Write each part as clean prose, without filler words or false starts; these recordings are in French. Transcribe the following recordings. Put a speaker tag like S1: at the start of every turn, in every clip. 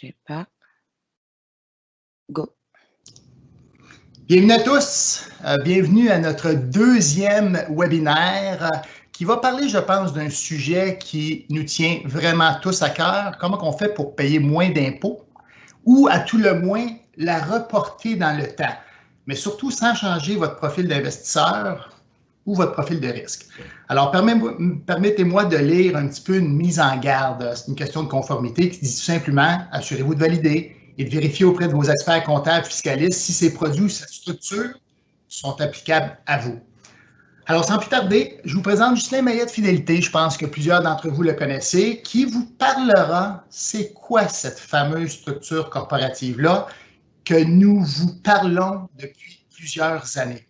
S1: Bougez pas. Go.
S2: Bienvenue à tous. Bienvenue à notre deuxième webinaire qui va parler, je pense, d'un sujet qui nous tient vraiment tous à cœur. Comment on fait pour payer moins d'impôts ou, à tout le moins, la reporter dans le temps, mais surtout sans changer votre profil d'investisseur ou votre profil de risque. Alors, permettez-moi de lire un petit peu une mise en garde. C'est une question de conformité qui dit tout simplement « Assurez-vous de valider et de vérifier auprès de vos experts comptables fiscalistes si ces produits ou cette structure sont applicables à vous. » Alors, sans plus tarder, je vous présente Ghislain Maillet de Fidélité. Je pense que plusieurs d'entre vous le connaissez, qui vous parlera c'est quoi cette fameuse structure corporative-là que nous vous parlons depuis plusieurs années.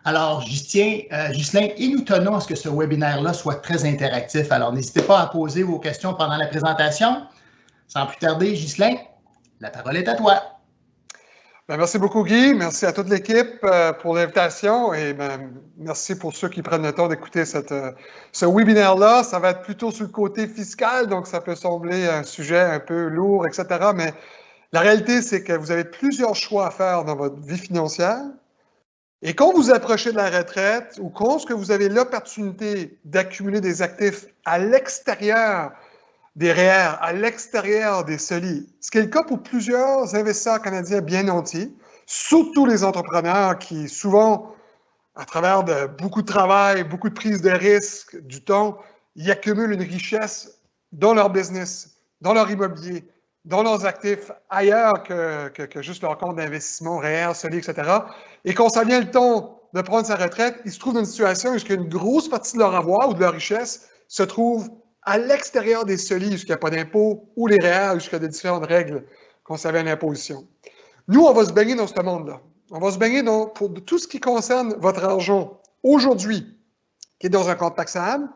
S2: Alors, Ghislain, et nous tenons à ce que ce webinaire-là soit très interactif. Alors, n'hésitez pas à poser vos questions pendant la présentation. Sans plus tarder, Ghislain, la parole est à toi.
S3: Bien, merci beaucoup, Guy. Merci à toute l'équipe pour l'invitation et merci pour ceux qui prennent le temps d'écouter ce webinaire-là. Ça va être plutôt sur le côté fiscal, donc ça peut sembler un sujet un peu lourd, etc. Mais la réalité, c'est que vous avez plusieurs choix à faire dans votre vie financière. Et quand vous approchez de la retraite ou quand vous avez l'opportunité d'accumuler des actifs à l'extérieur des REER, à l'extérieur des SOLI, ce qui est le cas pour plusieurs investisseurs canadiens bien nantis, surtout les entrepreneurs qui, souvent, à travers de beaucoup de travail, beaucoup de prise de risque, du temps, ils accumulent une richesse dans leur business, dans leur immobilier, dans leurs actifs ailleurs que juste leur compte d'investissement, REER, SOLI, etc. Et quand ça vient le temps de prendre sa retraite, ils se trouvent dans une situation où une grosse partie de leur avoir ou de leur richesse se trouve à l'extérieur des SOLI, jusqu'il n'y a pas d'impôt, ou les REER, jusqu'il y a des différentes règles concernant l'imposition. Nous, on va se baigner dans ce monde-là. On va se baigner pour tout ce qui concerne votre argent aujourd'hui, qui est dans un compte taxable.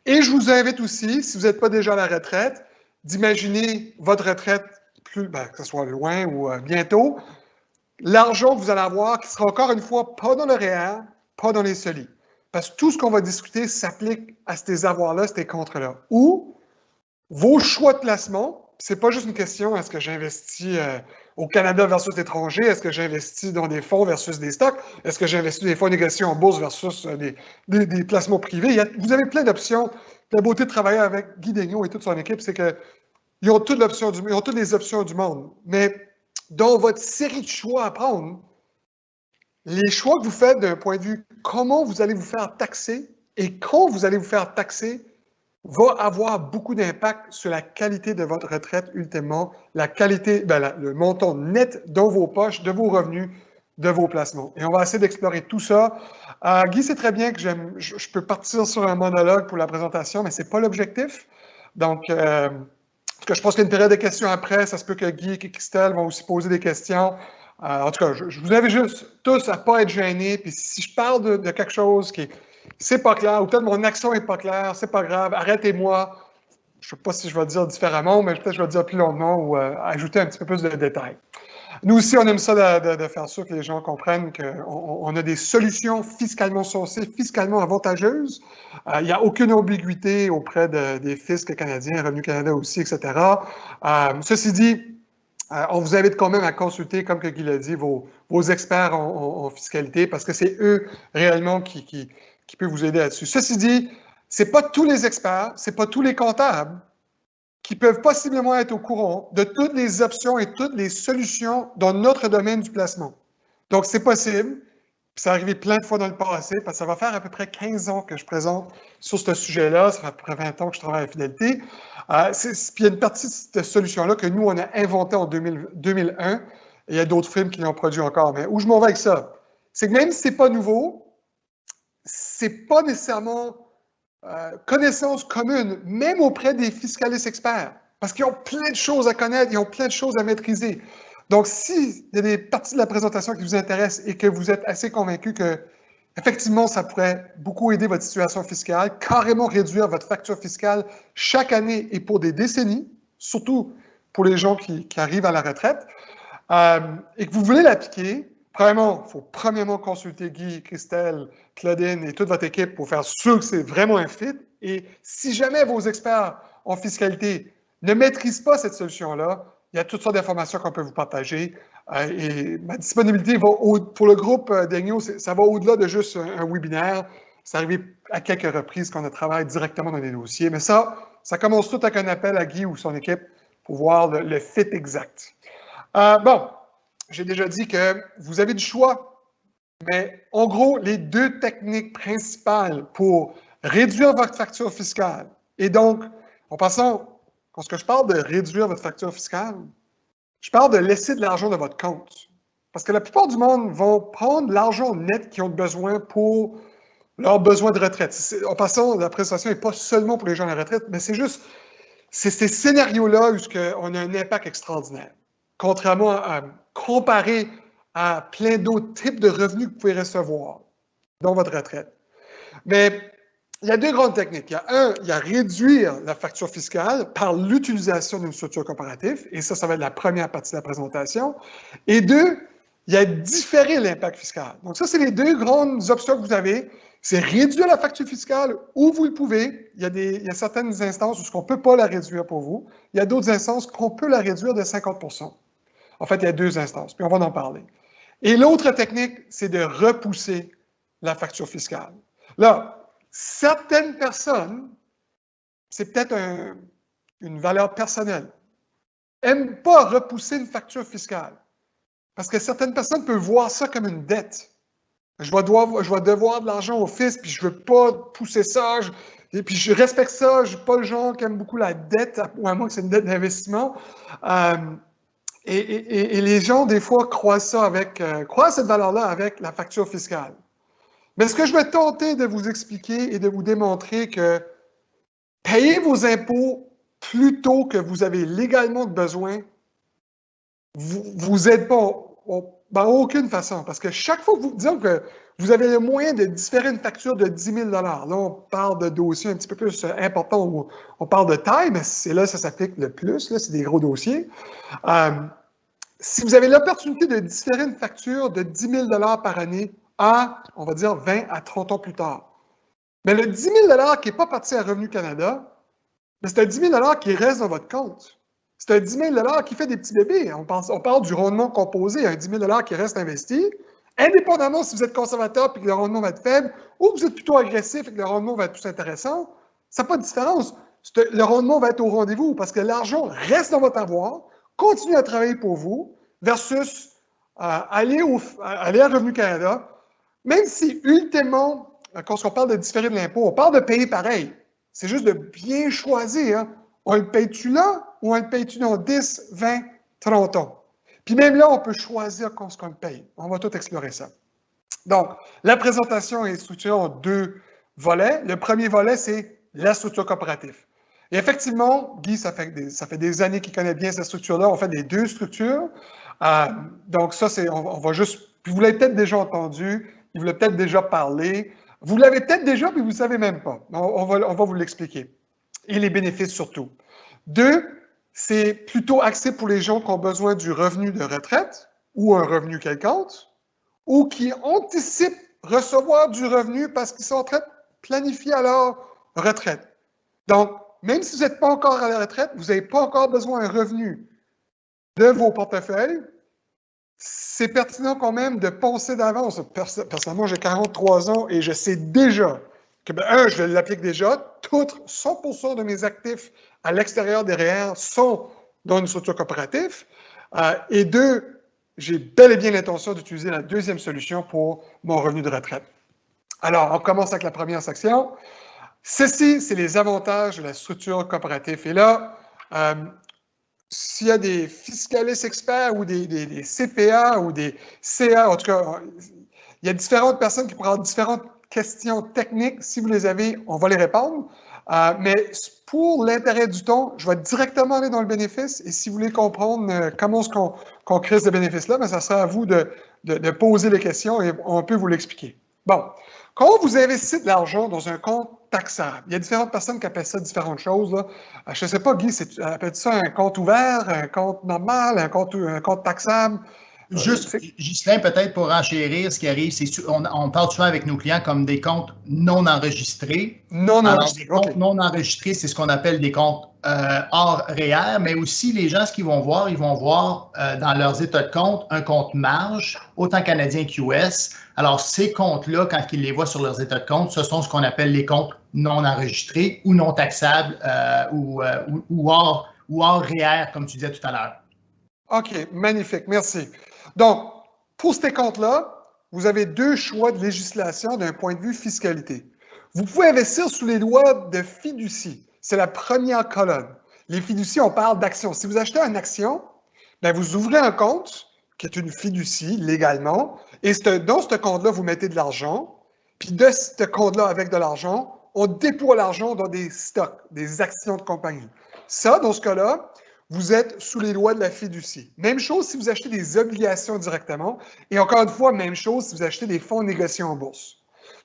S3: Et je vous invite aussi, si vous n'êtes pas déjà à la retraite, d'imaginer votre retraite, que ce soit loin ou bientôt, l'argent que vous allez avoir qui sera encore une fois pas dans le REER, pas dans les SOLI. Parce que tout ce qu'on va discuter s'applique à ces avoirs-là, ces contrats-là. Ou vos choix de placement, c'est pas juste une question, est-ce que j'investis au Canada versus l'étranger, est-ce que j'investis dans des fonds versus des stocks, est-ce que j'investis dans des fonds négociés en bourse versus des placements privés. Vous avez plein d'options. La beauté de travailler avec Guy Daigneault et toute son équipe, c'est qu'ils ont toutes les options du monde. Mais dans votre série de choix à prendre, les choix que vous faites d'un point de vue comment vous allez vous faire taxer et quand vous allez vous faire taxer va avoir beaucoup d'impact sur la qualité de votre retraite ultimement, la qualité, le montant net dans vos poches, de vos revenus, de vos placements. Et on va essayer d'explorer tout ça. Guy sait très bien que je peux partir sur un monologue pour la présentation, mais ce n'est pas l'objectif. Donc, je pense qu'il y a une période de questions après. Ça se peut que Guy et Christelle vont aussi poser des questions. En tout cas, je vous invite juste tous à ne pas être gênés. Puis si je parle de quelque chose qui c'est pas clair, ou peut-être mon action n'est pas claire, c'est pas grave, arrêtez-moi. Je ne sais pas si je vais le dire différemment, mais peut-être je vais le dire plus longuement ou ajouter un petit peu plus de détails. Nous aussi, on aime ça de faire sûr que les gens comprennent qu'on a des solutions fiscalement sourcées, fiscalement avantageuses. Il n'y a aucune ambiguïté auprès des fiscs canadiens, Revenu Canada aussi, etc. Ceci dit, on vous invite quand même à consulter, comme que Guy l'a dit, vos experts en fiscalité, parce que c'est eux réellement qui peuvent vous aider là-dessus. Ceci dit, ce n'est pas tous les experts, ce n'est pas tous les comptables qui peuvent possiblement être au courant de toutes les options et toutes les solutions dans notre domaine du placement. Donc, c'est possible. Ça arrivé plein de fois dans le passé, parce que ça va faire à peu près 15 ans que je présente sur ce sujet-là. Ça fait à peu près 20 ans que je travaille à Fidélité. Puis il y a une partie de cette solution-là que nous, on a inventée en 2001. Et il y a d'autres films qui l'ont produit encore. Mais où je m'en vais avec ça, c'est que même si ce n'est pas nouveau, ce n'est pas nécessairement connaissance commune, même auprès des fiscalistes experts, parce qu'ils ont plein de choses à connaître, ils ont plein de choses à maîtriser. Donc, s'il y a des parties de la présentation qui vous intéressent et que vous êtes assez convaincu que, effectivement, ça pourrait beaucoup aider votre situation fiscale, carrément réduire votre facture fiscale chaque année et pour des décennies, surtout pour les gens qui arrivent à la retraite, et que vous voulez l'appliquer, premièrement, il faut premièrement consulter Guy, Christelle, Claudine et toute votre équipe pour faire sûr que c'est vraiment un fit. Et si jamais vos experts en fiscalité ne maîtrisent pas cette solution-là, il y a toutes sortes d'informations qu'on peut vous partager. Et ma disponibilité pour le groupe d'Egno, ça va au-delà de juste un webinaire. C'est arrivé à quelques reprises qu'on a travaillé directement dans des dossiers. Mais ça commence tout avec un appel à Guy ou son équipe pour voir le fit exact. Bon, j'ai déjà dit que vous avez du choix, mais en gros, les deux techniques principales pour réduire votre facture fiscale, et donc, en passant, lorsque je parle de réduire votre facture fiscale, je parle de laisser de l'argent dans votre compte. Parce que la plupart du monde vont prendre l'argent net qu'ils ont besoin pour leurs besoins de retraite. En passant, la prestation n'est pas seulement pour les gens à la retraite, mais c'est juste, c'est ces scénarios-là où on a un impact extraordinaire. Contrairement à comparer à plein d'autres types de revenus que vous pouvez recevoir dans votre retraite. Mais il y a deux grandes techniques. Il y a réduire la facture fiscale par l'utilisation d'une structure comparative, et ça va être la première partie de la présentation. Et deux, il y a différer l'impact fiscal. Donc ça, c'est les deux grandes options que vous avez. C'est réduire la facture fiscale où vous le pouvez. Il y a certaines instances où on ne peut pas la réduire pour vous. Il y a d'autres instances qu'on peut la réduire de 50%. En fait, il y a deux instances, puis on va en parler. Et l'autre technique, c'est de repousser la facture fiscale. Là, certaines personnes, c'est peut-être une valeur personnelle, n'aiment pas repousser une facture fiscale. Parce que certaines personnes peuvent voir ça comme une dette. Je vais devoir de l'argent au fisc, puis je ne veux pas pousser ça, et puis je respecte ça, je ne suis pas le genre qui aime beaucoup la dette, ou à moins que c'est une dette d'investissement. Et les gens, des fois, croient cette valeur-là avec la facture fiscale. Mais ce que je vais tenter de vous expliquer et de vous démontrer que payer vos impôts plus tôt que vous avez légalement besoin vous aide pas en aucune façon. Parce que chaque fois que disons que vous avez le moyen de différer une facture de 10 000 $, là, on parle de dossiers un petit peu plus importants où on parle de taille, mais c'est là que ça s'applique le plus, là, c'est des gros dossiers. Si vous avez l'opportunité de différer une facture de 10 000 $ par année à, on va dire, 20 à 30 ans plus tard, mais le 10 000 $ qui n'est pas parti à Revenu Canada, c'est un 10 000 $ qui reste dans votre compte. C'est un 10 000 $ qui fait des petits bébés. On parle du rendement composé, un 10 000 $ qui reste investi, indépendamment si vous êtes conservateur et que le rendement va être faible, ou que vous êtes plutôt agressif et que le rendement va être plus intéressant, ça n'a pas de différence. Le rendement va être au rendez-vous parce que l'argent reste dans votre avoir, continue à travailler pour vous, versus aller à Revenu Canada, même si ultimement, quand on parle de différer de l'impôt, on parle de payer pareil. C'est juste de bien choisir. Hein. On le paye-tu là ou on le paye-tu dans 10, 20, 30 ans? Puis même là, on peut choisir quand on le paye. On va tout explorer ça. Donc, la présentation est structurée en deux volets. Le premier volet, c'est la structure coopérative. Et effectivement, Guy, ça fait des années qu'il connaît bien cette structure-là. On fait les deux structures. Donc ça, on va juste... Puis vous l'avez peut-être déjà entendu, il vous l'a peut-être déjà parlé. Vous l'avez peut-être déjà, mais vous ne savez même pas. On va vous l'expliquer. Et les bénéfices surtout. Deux, c'est plutôt axé pour les gens qui ont besoin du revenu de retraite ou un revenu quelconque, ou qui anticipent recevoir du revenu parce qu'ils sont en train de planifier à leur retraite. Donc, même si vous n'êtes pas encore à la retraite, vous n'avez pas encore besoin d'un revenu de vos portefeuilles, c'est pertinent quand même de penser d'avance. Personnellement, j'ai 43 ans et je sais déjà que, je l'applique déjà, 100% de mes actifs à l'extérieur des REER sont dans une structure coopérative. Et deux, j'ai bel et bien l'intention d'utiliser la deuxième solution pour mon revenu de retraite. Alors, on commence avec la première section. Ceci, c'est les avantages de la structure coopérative. Et là, s'il y a des fiscalistes experts ou des CPA ou des CA, en tout cas, il y a différentes personnes qui pourraient avoir différentes questions techniques. Si vous les avez, on va les répondre. Mais pour l'intérêt du temps, je vais directement aller dans le bénéfice. Et si vous voulez comprendre comment est-ce qu'on crée ce bénéfice-là, ça sera à vous de poser les questions et on peut vous l'expliquer. Bon, quand vous investissez de l'argent dans un compte taxable, il y a différentes personnes qui appellent ça différentes choses. Là. Je ne sais pas, Guy, appelles-tu ça un compte ouvert, un compte normal, un compte taxable?
S2: Juste, Ghislain, peut-être pour enchérir, ce qui arrive, c'est on parle souvent avec nos clients comme des comptes non enregistrés.
S3: Non enregistrés.
S2: Alors, des comptes non enregistrés, c'est ce qu'on appelle des comptes hors REER, mais aussi les gens, ce qu'ils vont voir, ils vont voir dans leurs états de compte un compte marge, autant canadien qu'US. Alors, ces comptes-là, quand ils les voient sur leurs états de compte, ce sont ce qu'on appelle les comptes non enregistrés ou non taxables ou hors REER, comme tu disais tout à l'heure.
S3: OK, magnifique, merci. Donc, pour ces comptes-là, vous avez deux choix de législation d'un point de vue fiscalité. Vous pouvez investir sous les lois de fiducie. C'est la première colonne. Les fiducies, on parle d'actions. Si vous achetez une action, bien, vous ouvrez un compte qui est une fiducie légalement, et dans ce compte-là, vous mettez de l'argent, puis de ce compte-là, avec de l'argent, on déploie l'argent dans des stocks, des actions de compagnie. Ça, dans ce cas-là, vous êtes sous les lois de la fiducie. Même chose si vous achetez des obligations directement. Et encore une fois, même chose si vous achetez des fonds négociés en bourse.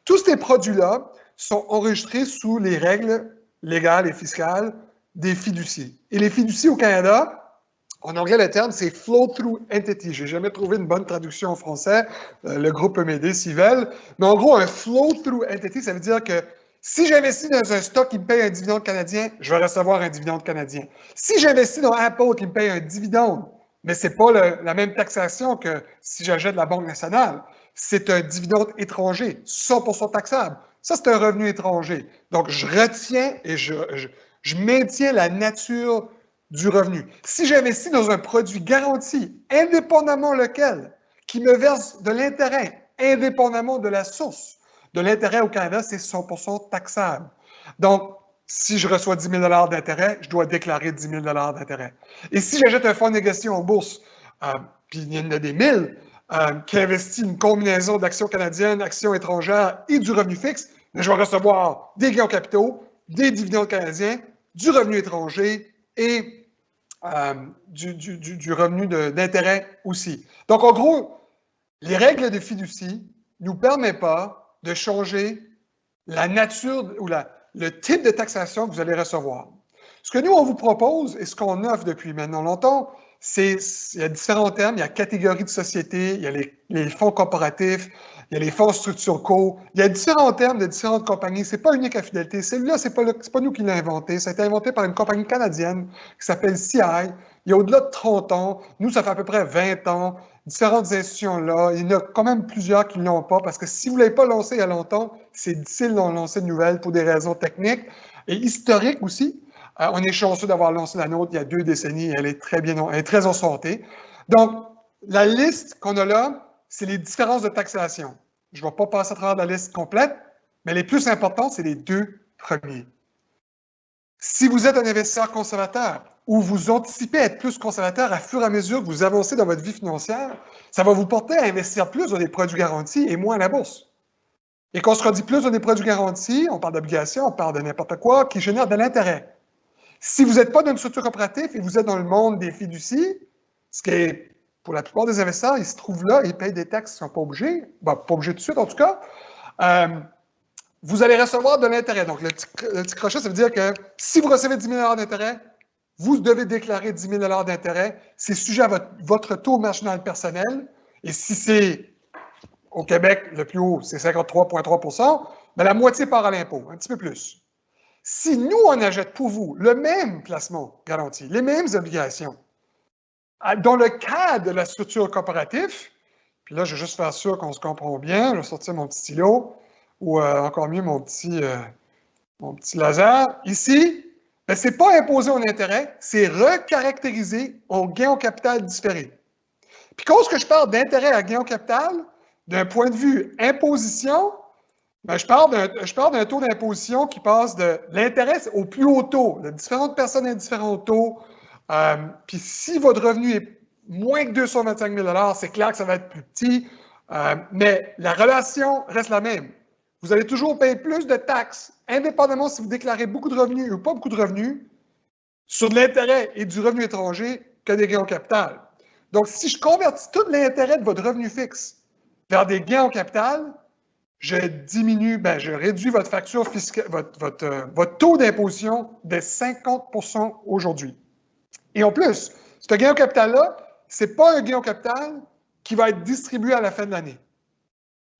S3: Tous ces produits-là sont enregistrés sous les règles légales et fiscales des fiducies. Et les fiducies au Canada, en anglais, le terme, c'est flow-through entity. Je n'ai jamais trouvé une bonne traduction en français. Le groupe peut m'aider s'ils veulent. Mais en gros, un flow-through entity, ça veut dire que si j'investis dans un stock qui me paye un dividende canadien, je vais recevoir un dividende canadien. Si j'investis dans Apple qui me paye un dividende, mais ce n'est pas la même taxation que si j'achète de la Banque nationale, c'est un dividende étranger, 100% taxable. Ça, c'est un revenu étranger. Donc, je retiens et je maintiens la nature du revenu. Si j'investis dans un produit garanti, indépendamment lequel, qui me verse de l'intérêt, indépendamment de la source, de l'intérêt au Canada, c'est 100% taxable. Donc, si je reçois 10 000 d'intérêt, je dois déclarer 10 000 d'intérêt. Et si j'achète un fonds négocié en bourse, puis il y en a des 1000, qui investit une combinaison d'actions canadiennes, actions étrangères et du revenu fixe, je vais recevoir des gains en capitaux, des dividendes canadiens, du revenu étranger et du revenu d'intérêt aussi. Donc, en gros, les règles de fiducie ne nous permettent pas de changer la nature ou le type de taxation que vous allez recevoir. Ce que nous, on vous propose et ce qu'on offre depuis maintenant longtemps, il y a différents termes. Il y a catégories de sociétés, il y a les fonds corporatifs, il y a les fonds structure co. Il y a différents termes de différentes compagnies. Ce n'est pas unique à Fidélité. Celui-là, ce n'est pas nous qui l'avons inventé. Ça a été inventé par une compagnie canadienne qui s'appelle CI. Il y a au-delà de 30 ans. Nous, ça fait à peu près 20 ans. Différentes institutions-là. Il y en a quand même plusieurs qui ne l'ont pas parce que si vous ne l'avez pas lancé il y a longtemps, c'est difficile d'en lancer de nouvelles pour des raisons techniques et historiques aussi. On est chanceux d'avoir lancé la nôtre il y a 2 décennies. Elle est très en santé. Donc, la liste qu'on a là, c'est les différences de taxation. Je ne vais pas passer à travers la liste complète, mais les plus importantes, c'est les 2 premiers. Si vous êtes un investisseur conservateur ou vous anticipez être plus conservateur à fur et à mesure que vous avancez dans votre vie financière, ça va vous porter à investir plus dans des produits garantis et moins à la bourse. Et quand on se redit plus dans des produits garantis, on parle d'obligations, on parle de n'importe quoi qui génère de l'intérêt. Si vous n'êtes pas dans une structure coopérative et vous êtes dans le monde des fiducies, ce qui est, pour la plupart des investisseurs, ils se trouvent là, ils payent des taxes, ils ne sont pas obligés, pas obligés tout de suite en tout cas, vous allez recevoir de l'intérêt. Donc, le petit crochet, ça veut dire que si vous recevez 10 000 d'intérêt, vous devez déclarer 10 000 d'intérêt. C'est sujet à votre taux marginal personnel. Et si c'est au Québec, le plus haut, c'est 53,3 %, mais la moitié part à l'impôt, un petit peu plus. Si nous, on achète pour vous le même placement garanti, les mêmes obligations, dans le cadre de la structure coopérative, puis là, je vais juste faire sûr qu'on se comprend bien, je vais sortir mon petit stylo, ou encore mieux mon petit laser. Ici, ben, ce n'est pas imposé en intérêt, c'est recaractérisé en gain en capital différé. Puis, quand je parle d'intérêt à gain en capital, d'un point de vue imposition, ben, je parle d'un taux d'imposition qui passe de l'intérêt au plus haut taux. De différentes personnes à différents taux. Puis si votre revenu est moins que 225 000 $, c'est clair que ça va être plus petit. Mais la relation reste la même. Vous allez toujours payer plus de taxes, indépendamment si vous déclarez beaucoup de revenus ou pas beaucoup de revenus, sur de l'intérêt et du revenu étranger que des gains en capital. Donc, si je convertis tout l'intérêt de votre revenu fixe vers des gains en capital, je réduis votre facture fiscale, votre taux d'imposition de 50 % aujourd'hui. Et en plus, ce gain en capital-là, ce n'est pas un gain en capital qui va être distribué à la fin de l'année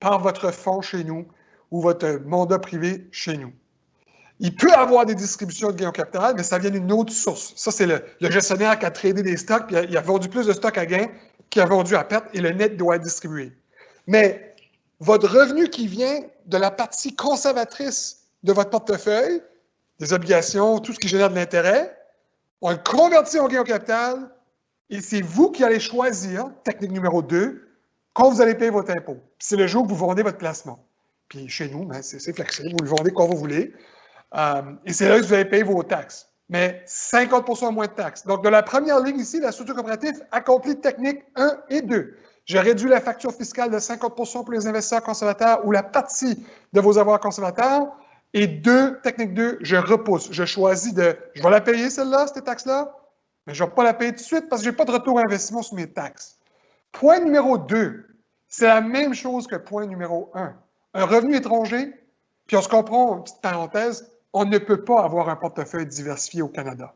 S3: par votre fonds chez nous ou votre mandat privé chez nous. Il peut avoir des distributions de gains au capital, mais ça vient d'une autre source. Ça, c'est le gestionnaire qui a tradé des stocks, puis il a vendu plus de stocks à gain qu'il a vendu à perte, et le net doit être distribué. Mais votre revenu qui vient de la partie conservatrice de votre portefeuille, des obligations, tout ce qui génère de l'intérêt, on le convertit en gain au capital, et c'est vous qui allez choisir, technique numéro 2, quand vous allez payer votre impôt. C'est le jour où vous vendez votre placement. Puis chez nous, ben, c'est flexible, vous le vendez quand vous voulez. Et c'est là que vous allez payer vos taxes. Mais 50% moins de taxes. Donc, de la première ligne ici, la structure coopérative accomplit technique 1 et 2. J'ai réduit la facture fiscale de 50% pour les investisseurs conservateurs ou la partie de vos avoirs conservateurs. Et 2, technique 2, je repousse. Je choisis je vais la payer celle-là, cette taxe-là, mais je ne vais pas la payer tout de suite parce que je n'ai pas de retour à investissement sur mes taxes. Point numéro 2, c'est la même chose que point numéro 1. Un revenu étranger, puis on se comprend, une petite parenthèse, on ne peut pas avoir un portefeuille diversifié au Canada.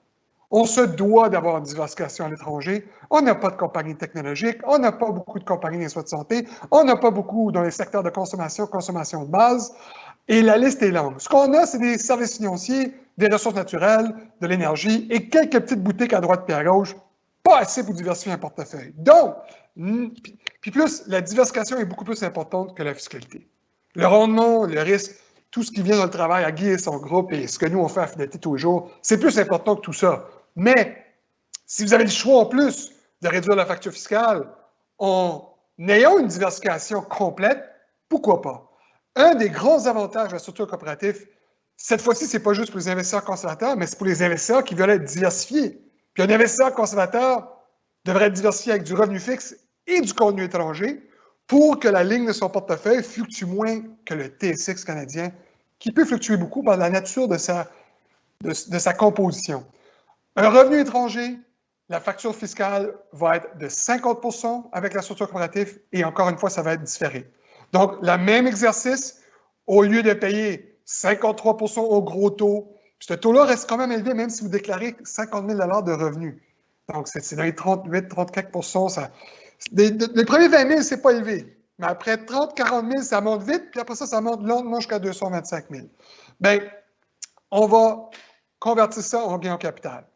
S3: On se doit d'avoir une diversification à l'étranger. On n'a pas de compagnie technologique, on n'a pas beaucoup de compagnies des soins de santé, on n'a pas beaucoup dans les secteurs de consommation de base, et la liste est longue. Ce qu'on a, c'est des services financiers, des ressources naturelles, de l'énergie et quelques petites boutiques à droite et à gauche, pas assez pour diversifier un portefeuille. Donc, puis plus, la diversification est beaucoup plus importante que la fiscalité. Le rendement, le risque, tout ce qui vient dans le travail à Guy et son groupe et ce que nous, on fait à Fidélité tous les jours, c'est plus important que tout ça. Mais si vous avez le choix en plus de réduire la facture fiscale en ayant une diversification complète, pourquoi pas? Un des grands avantages de la structure coopérative, cette fois-ci, ce n'est pas juste pour les investisseurs conservateurs, mais c'est pour les investisseurs qui veulent être diversifiés. Puis un investisseur conservateur devrait être diversifié avec du revenu fixe et du contenu étranger pour que la ligne de son portefeuille fluctue moins que le TSX canadien, qui peut fluctuer beaucoup par la nature de sa composition. Un revenu étranger, la facture fiscale va être de 50% avec la structure coopérative et encore une fois, ça va être différé. Donc, le même exercice, au lieu de payer 53% au gros taux, ce taux-là reste quand même élevé même si vous déclarez 50 000 $ de revenus. Donc, c'est dans les 38-34%. Les premiers 20 000, c'est pas élevé. Mais après 30-40 000, ça monte vite, puis après ça monte lentement jusqu'à 225 000. Bien, on va convertir ça en gain en capital.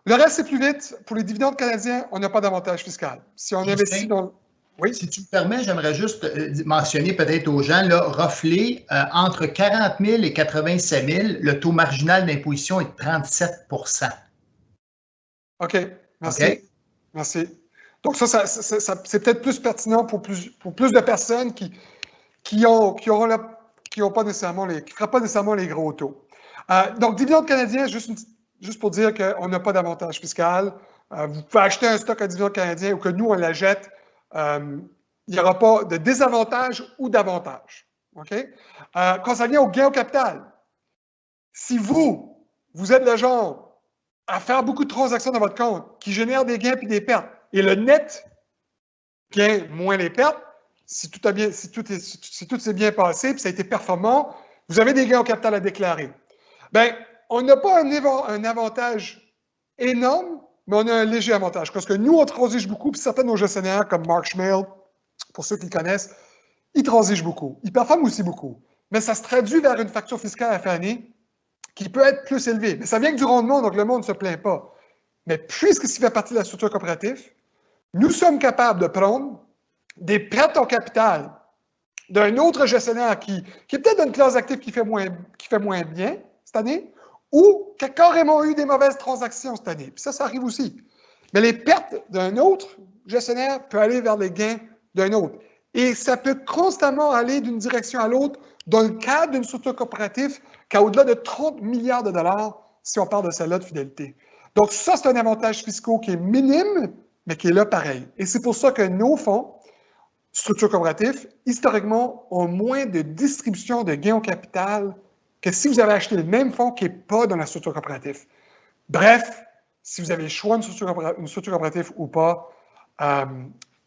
S3: Le reste, c'est plus vite. Pour les dividendes canadiens, on n'a pas d'avantage fiscal. Si on investit dans...
S2: Oui? Si tu me permets, j'aimerais juste mentionner peut-être aux gens, là, roughly, entre 40 000 et 87 000, le taux marginal d'imposition est de 37 %.
S3: OK, merci.
S2: Okay.
S3: Merci. Donc ça c'est peut-être plus pertinent pour plus de personnes qui feraient pas nécessairement les gros taux. Donc, dividende canadien, juste pour dire qu'on n'a pas d'avantage fiscal. Vous pouvez acheter un stock à dividende canadien ou que nous, on la jette. Il n'y aura pas de désavantage ou d'avantage. OK? Quand ça vient au gain au capital, si vous êtes le genre à faire beaucoup de transactions dans votre compte qui génèrent des gains puis des pertes, et le net gain moins les pertes, si tout s'est bien passé, puis ça a été performant, vous avez des gains au capital à déclarer. Bien, on n'a pas un avantage énorme, mais on a un léger avantage. Parce que nous, on transige beaucoup, puis certains de nos gestionnaires, comme Mark Schmale, pour ceux qui le connaissent, ils transigent beaucoup. Ils performent aussi beaucoup. Mais ça se traduit vers une facture fiscale à la fin d'année qui peut être plus élevée. Mais ça vient que du rendement, donc le monde ne se plaint pas. Mais puisque ça fait partie de la structure coopérative, nous sommes capables de prendre des pertes en capital d'un autre gestionnaire qui est peut-être dans une classe d'actifs qui fait moins bien cette année, ou qui a carrément eu des mauvaises transactions cette année. Puis ça arrive aussi. Mais les pertes d'un autre gestionnaire peuvent aller vers les gains d'un autre. Et ça peut constamment aller d'une direction à l'autre dans le cadre d'une structure coopérative qui a au-delà de 30 milliards de dollars si on parle de celle-là de fidélité. Donc ça, c'est un avantage fiscal qui est minime, mais qui est là pareil. Et c'est pour ça que nos fonds, structures coopératives, historiquement, ont moins de distribution de gains au capital que si vous avez acheté le même fonds qui n'est pas dans la structure coopérative. Bref, si vous avez le choix d'une structure coopérative ou pas,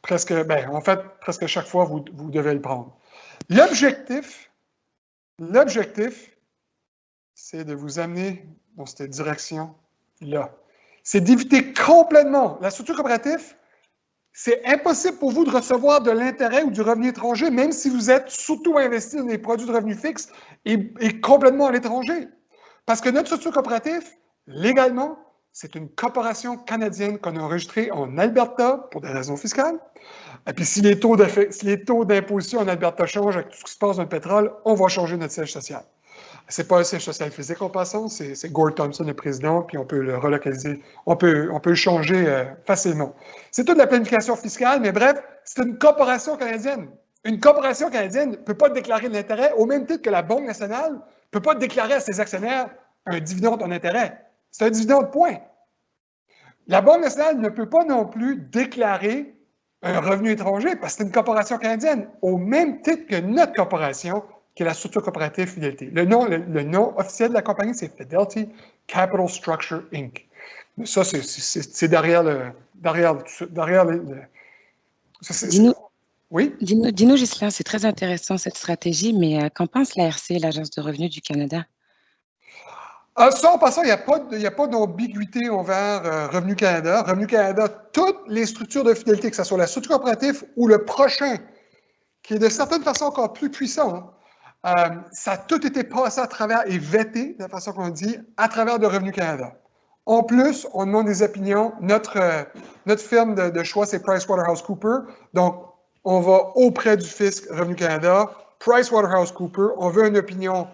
S3: presque chaque fois, vous devez le prendre. L'objectif, c'est de vous amener dans cette direction-là. C'est d'éviter complètement. La structure coopérative, c'est impossible pour vous de recevoir de l'intérêt ou du revenu étranger, même si vous êtes surtout investi dans des produits de revenus fixes et complètement à l'étranger. Parce que notre structure coopérative, légalement, c'est une corporation canadienne qu'on a enregistrée en Alberta pour des raisons fiscales. Et puis, si les taux d'imposition en Alberta changent avec tout ce qui se passe dans le pétrole, on va changer notre siège social. C'est pas un siège social physique en passant, c'est Gord Thompson, le président, puis on peut le relocaliser, on peut le changer facilement. C'est toute la planification fiscale, mais bref, c'est une corporation canadienne. Une corporation canadienne ne peut pas déclarer de l'intérêt au même titre que la Banque nationale ne peut pas déclarer à ses actionnaires un dividende en intérêt. C'est un dividende, point. La Banque nationale ne peut pas non plus déclarer un revenu étranger parce que c'est une corporation canadienne, au même titre que notre corporation, qui est la structure coopérative Fidelity. Le nom officiel de la compagnie, c'est Fidelity Capital Structure Inc. Mais ça, c'est derrière le... Oui?
S1: Dis-nous, Ghislain, c'est très intéressant cette stratégie, mais qu'en pense l'ARC, l'Agence de revenus du Canada?
S3: Ça, en passant, il n'y a pas d'ambiguïté envers Revenu Canada. Revenu Canada, toutes les structures de fidélité, que ce soit la structure coopérative ou le prochain, qui est de certaines façons encore plus puissant, ça a tout été passé à travers et vété, de la façon qu'on dit, à travers de Revenu Canada. En plus, on demande des opinions. Notre firme de choix, c'est PricewaterhouseCoopers. Donc, on va auprès du fisc Revenu Canada. PricewaterhouseCoopers, on veut une opinion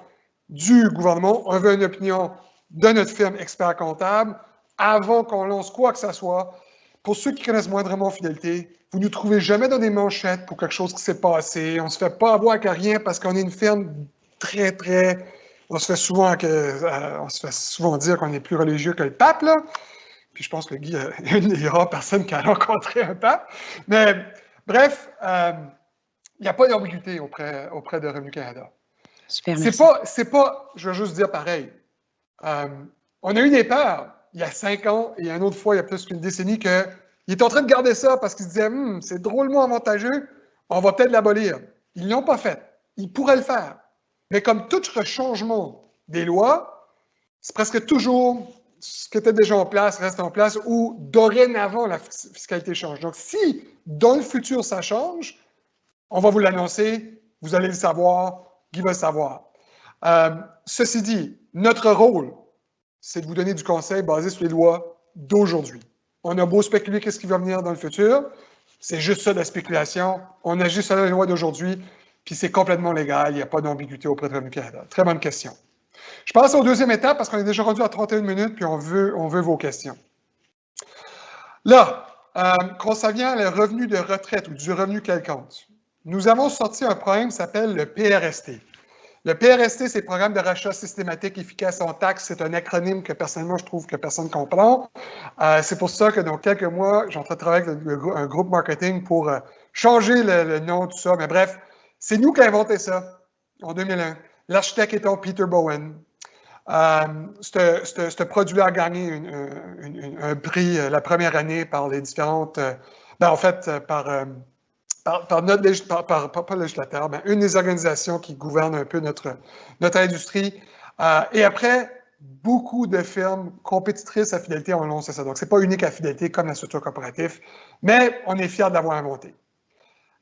S3: du gouvernement, on veut une opinion de notre firme expert comptable avant qu'on lance quoi que ce soit. Pour ceux qui connaissent moindrement Fidélité, vous ne nous trouvez jamais dans des manchettes pour quelque chose qui s'est passé. On ne se fait pas avoir avec rien parce qu'on est une firme très... On se fait souvent dire qu'on est plus religieux que le pape, là. Puis je pense que Guy est une des rares personnes qui a rencontré un pape. Mais bref, il n'y a pas d'ambiguïté auprès de Revenu Canada.
S1: Super,
S3: c'est pas, je veux juste dire pareil. On a eu des peurs il y a 5 ans et une autre fois, il y a plus qu'une décennie, qu'il est en train de garder ça parce qu'il se disait c'est drôlement avantageux, on va peut-être l'abolir. Ils ne l'ont pas fait. Ils pourraient le faire. Mais comme tout changement des lois, c'est presque toujours ce qui était déjà en place reste en place ou dorénavant la fiscalité change. Donc, si dans le futur ça change, on va vous l'annoncer, vous allez le savoir. Guy va le savoir. Ceci dit, notre rôle, c'est de vous donner du conseil basé sur les lois d'aujourd'hui. On a beau spéculer qu'est-ce qui va venir dans le futur, c'est juste ça de la spéculation. On agit sur les lois d'aujourd'hui, puis c'est complètement légal, il n'y a pas d'ambiguïté auprès de Revenu Canada. Très bonne question. Je passe aux deuxième étape parce qu'on est déjà rendu à 31 minutes, puis on veut vos questions. Là, concernant le revenu de retraite ou du revenu quelconque, nous avons sorti un programme qui s'appelle le PRST. Le PRST, c'est le Programme de rachat systématique efficace en taxes. C'est un acronyme que personnellement, je trouve que personne ne comprend. C'est pour ça que dans quelques mois, j'ai en train de travailler avec un groupe marketing pour changer le nom, tout ça. Mais bref, c'est nous qui avons inventé ça en 2001. L'architecte étant Peter Bowen. Ce produit-là a gagné un prix la première année par les différentes... pas le législateur, mais une des organisations qui gouverne un peu notre industrie. Et après, beaucoup de firmes compétitrices à Fidélité ont lancé ça. Donc, ce n'est pas unique à Fidélité comme la structure coopérative, mais on est fiers de l'avoir inventé.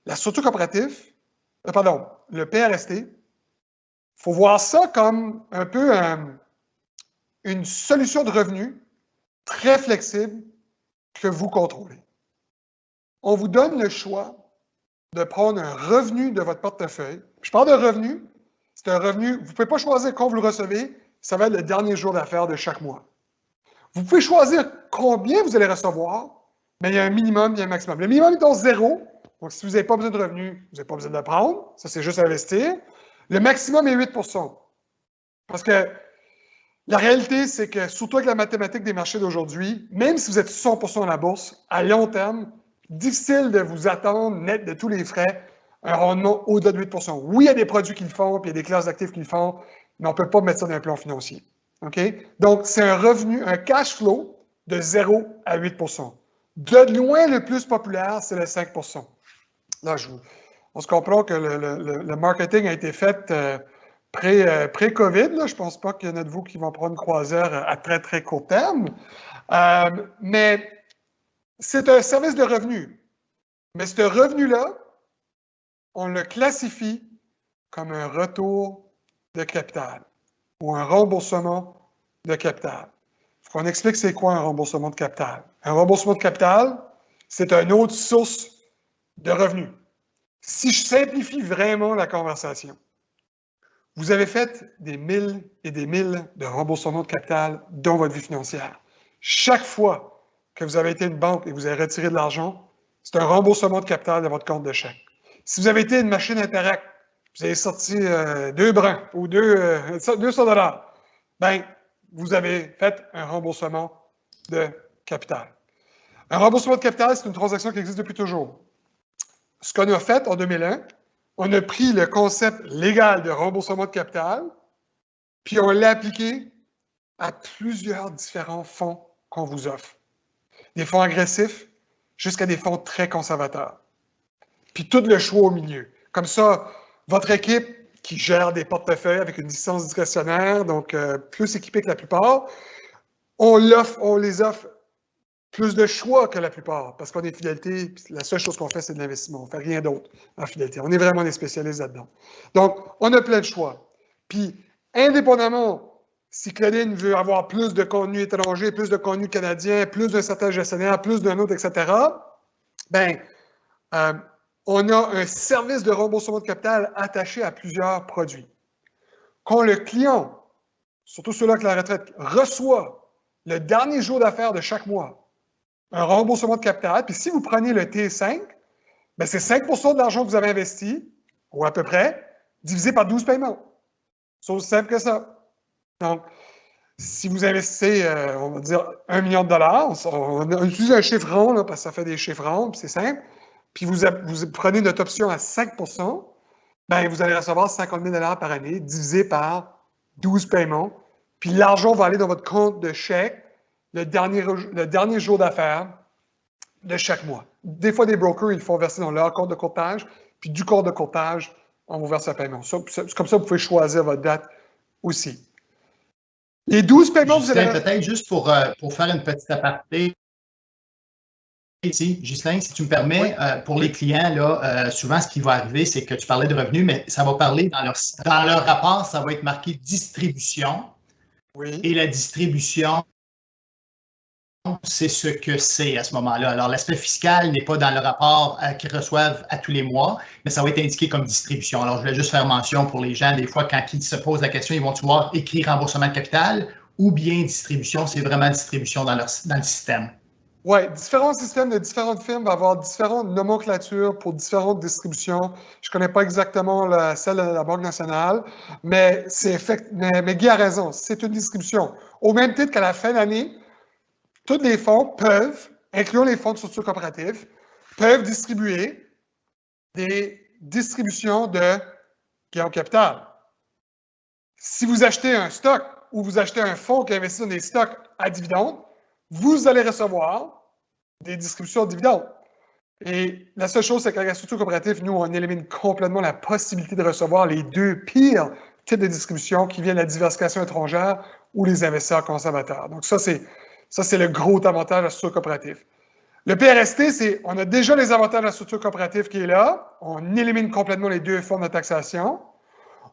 S3: La structure coopérative, le PRST, il faut voir ça comme un peu une solution de revenu très flexible que vous contrôlez. On vous donne le choix de prendre un revenu de votre portefeuille. Je parle de revenu, c'est un revenu, vous ne pouvez pas choisir quand vous le recevez, ça va être le dernier jour d'affaires de chaque mois. Vous pouvez choisir combien vous allez recevoir, mais il y a un minimum, il y a un maximum. Le minimum est donc 0, donc si vous n'avez pas besoin de revenus, vous n'avez pas besoin de le prendre, ça c'est juste investir. Le maximum est 8 %. Parce que la réalité, c'est que, surtout avec la mathématique des marchés d'aujourd'hui, même si vous êtes 100% à la bourse, à long terme, difficile de vous attendre, net de tous les frais, un rendement au-delà de 8 %. Oui, il y a des produits qui le font, puis il y a des classes d'actifs qui le font, mais on ne peut pas mettre ça dans un plan financier. Okay? Donc, c'est un revenu, un cash flow de 0 à 8 %. De loin, le plus populaire, c'est le 5 %. Là, on se comprend que le marketing a été fait pré-COVID. Je ne pense pas qu'il y en a de vous qui vont prendre une croisière à très, très court terme. Mais c'est un service de revenu. Mais ce revenu-là, on le classifie comme un retour de capital ou un remboursement de capital. Il faut qu'on explique c'est quoi un remboursement de capital. Un remboursement de capital, c'est une autre source de revenus. Si je simplifie vraiment la conversation, vous avez fait des milles et des milles de remboursements de capital dans votre vie financière. Chaque fois que vous avez été une banque et vous avez retiré de l'argent, c'est un remboursement de capital de votre compte de chèque. Si vous avez été une machine Interact, vous avez sorti 2 brins ou 200 $, ben, vous avez fait un remboursement de capital. Un remboursement de capital, c'est une transaction qui existe depuis toujours. Ce qu'on a fait en 2001, on a pris le concept légal de remboursement de capital, puis on l'a appliqué à plusieurs différents fonds qu'on vous offre. Des fonds agressifs jusqu'à des fonds très conservateurs. Puis tout le choix au milieu. Comme ça, votre équipe qui gère des portefeuilles avec une licence discrétionnaire, donc plus équipée que la plupart, on les offre plus de choix que la plupart, parce qu'on est fidélité, puis la seule chose qu'on fait, c'est de l'investissement. On ne fait rien d'autre en fidélité. On est vraiment des spécialistes là-dedans. Donc, on a plein de choix. Puis, indépendamment, si Claudine veut avoir plus de contenu étranger, plus de contenu canadien, plus d'un certain gestionnaire, plus d'un autre, etc., bien, on a un service de remboursement de capital attaché à plusieurs produits. Quand le client, surtout ceux-là que la retraite, reçoit le dernier jour d'affaires de chaque mois, un remboursement de capital, puis si vous prenez le T5, bien, c'est 5 % de l'argent que vous avez investi, ou à peu près, divisé par 12 paiements. C'est aussi simple que ça. Donc, si vous investissez, on va dire, 1 million de dollars, on utilise un chiffre rond, là, parce que ça fait des chiffres ronds, puis c'est simple, puis vous prenez notre option à 5 %, bien, vous allez recevoir 50 000 $ par année, divisé par 12 paiements, puis l'argent va aller dans votre compte de chèque le dernier jour d'affaires de chaque mois. Des fois, des brokers, ils font verser dans leur compte de courtage, puis du compte de courtage, on vous verse un paiement. C'est comme ça, vous pouvez choisir votre date aussi. Les 12 paiements,
S2: Ghislain, vous allez... Peut-être juste pour faire une petite aparté, ici, Ghislain, si tu me permets, oui. Pour les clients, là, souvent, ce qui va arriver, c'est que tu parlais de revenus, mais ça va parler dans leur rapport, ça va être marqué distribution.
S3: Oui.
S2: Et la distribution, c'est ce que c'est à ce moment-là. Alors, l'aspect fiscal n'est pas dans le rapport qu'ils reçoivent à tous les mois, mais ça va être indiqué comme distribution. Alors, je voulais juste faire mention pour les gens, des fois, quand ils se posent la question, ils vont voir écrit remboursement de capital ou bien distribution, c'est vraiment distribution dans le système.
S3: Oui, différents systèmes de différentes firmes vont avoir différentes nomenclatures pour différentes distributions. Je ne connais pas exactement celle de la Banque nationale, mais Guy a raison, c'est une distribution. Au même titre qu'à la fin d'année, tous les fonds peuvent, incluant les fonds de structure coopérative, peuvent distribuer des distributions de gain au capital. Si vous achetez un stock ou vous achetez un fonds qui investit dans des stocks à dividendes, vous allez recevoir des distributions de dividendes. Et la seule chose, c'est qu'avec la structure coopérative, nous, on élimine complètement la possibilité de recevoir les deux pires types de distributions qui viennent de la diversification étrangère ou les investisseurs conservateurs. Donc ça, c'est le gros avantage de la structure coopérative. Le PRST, c'est on a déjà les avantages de la structure coopérative qui est là. On élimine complètement les deux formes de taxation.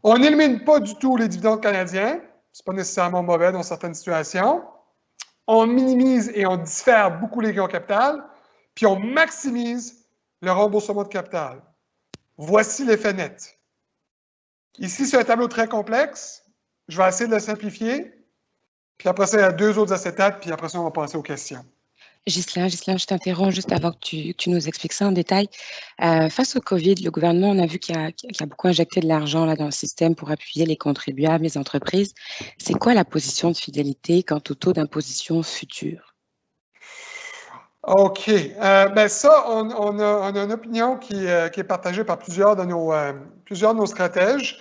S3: On n'élimine pas du tout les dividendes canadiens. Ce n'est pas nécessairement mauvais dans certaines situations. On minimise et on diffère beaucoup les gains au capital, puis on maximise le remboursement de capital. Voici l'effet net. Ici, c'est un tableau très complexe. Je vais essayer de le simplifier. Puis après ça, il y a 2 autres acétates, puis après ça, on va passer aux questions.
S1: Ghislain, je t'interromps juste avant que tu nous expliques ça en détail. Face au COVID, le gouvernement, on a vu qu'il a beaucoup injecté de l'argent là, dans le système pour appuyer les contribuables, les entreprises. C'est quoi la position de fidélité quant au taux d'imposition futur?
S3: OK. Ben ça, on a une opinion qui est partagée par plusieurs de nos stratèges.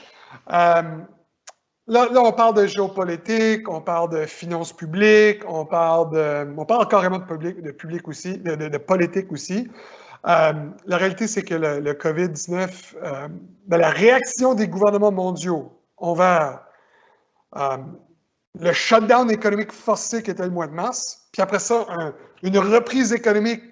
S3: Là, on parle de géopolitique, on parle de finances publiques, on parle carrément de public aussi, de politique aussi. La réalité, c'est que le COVID-19, la réaction des gouvernements mondiaux envers le shutdown économique forcé qui était le mois de mars, puis après ça, une reprise économique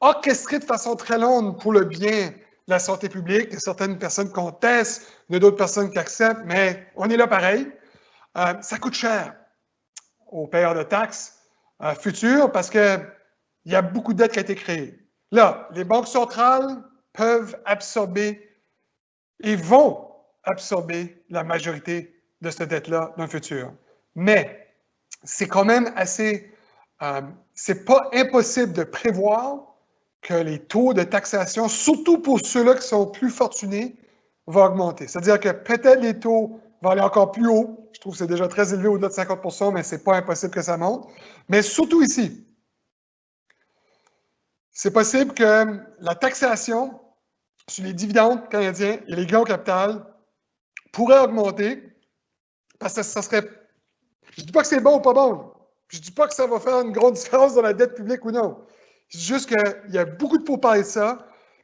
S3: orchestré de façon très longue pour le bien de la santé publique. Il y a certaines personnes contestent, il y a d'autres personnes qui acceptent, mais on est là pareil. Ça coûte cher aux payeurs de taxes futurs parce qu'il y a beaucoup de dettes qui ont été créées. Là, les banques centrales peuvent absorber et vont absorber la majorité de cette dette-là dans le futur. Mais c'est quand même assez... c'est pas impossible de prévoir que les taux de taxation, surtout pour ceux-là qui sont plus fortunés, vont augmenter. C'est-à-dire que peut-être les taux vont aller encore plus haut. Je trouve que c'est déjà très élevé au-delà de 50 %, mais c'est pas impossible que ça monte. Mais surtout ici, c'est possible que la taxation sur les dividendes canadiens et les gains au capital pourrait augmenter parce que ça serait... Je ne dis pas que c'est bon ou pas bon. Je ne dis pas que ça va faire une grande différence dans la dette publique ou non. C'est juste qu'il y a beaucoup de pour parler de ça.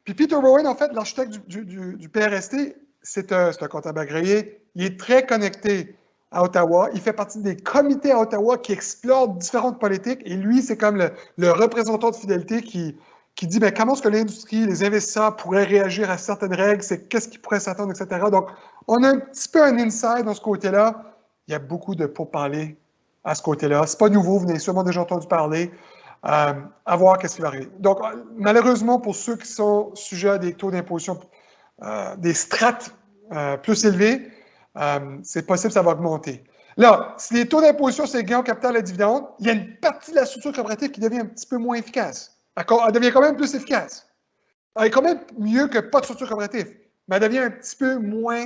S3: Puis Peter Rowan, en fait, l'architecte du PRST, c'est un comptable agréé. Il est très connecté à Ottawa. Il fait partie des comités à Ottawa qui explorent différentes politiques. Et lui, c'est comme le représentant de fidélité qui dit ben, comment est-ce que l'industrie, les investisseurs pourraient réagir à certaines règles, c'est qu'est-ce qui pourrait s'attendre, etc. Donc, on a un petit peu un insight dans ce côté-là. Il y a beaucoup de pourparlers à ce côté-là. Ce n'est pas nouveau, vous avez sûrement déjà entendu parler. À voir qu'est-ce qui va arriver. Donc, malheureusement, pour ceux qui sont sujets à des taux d'imposition, des strates plus élevés, c'est possible que ça va augmenter. Là, si les taux d'imposition, c'est gain au capital et dividende, il y a une partie de la structure coopérative qui devient un petit peu moins efficace. Elle devient quand même plus efficace. Elle est quand même mieux que pas de structure coopérative, mais elle devient un petit peu moins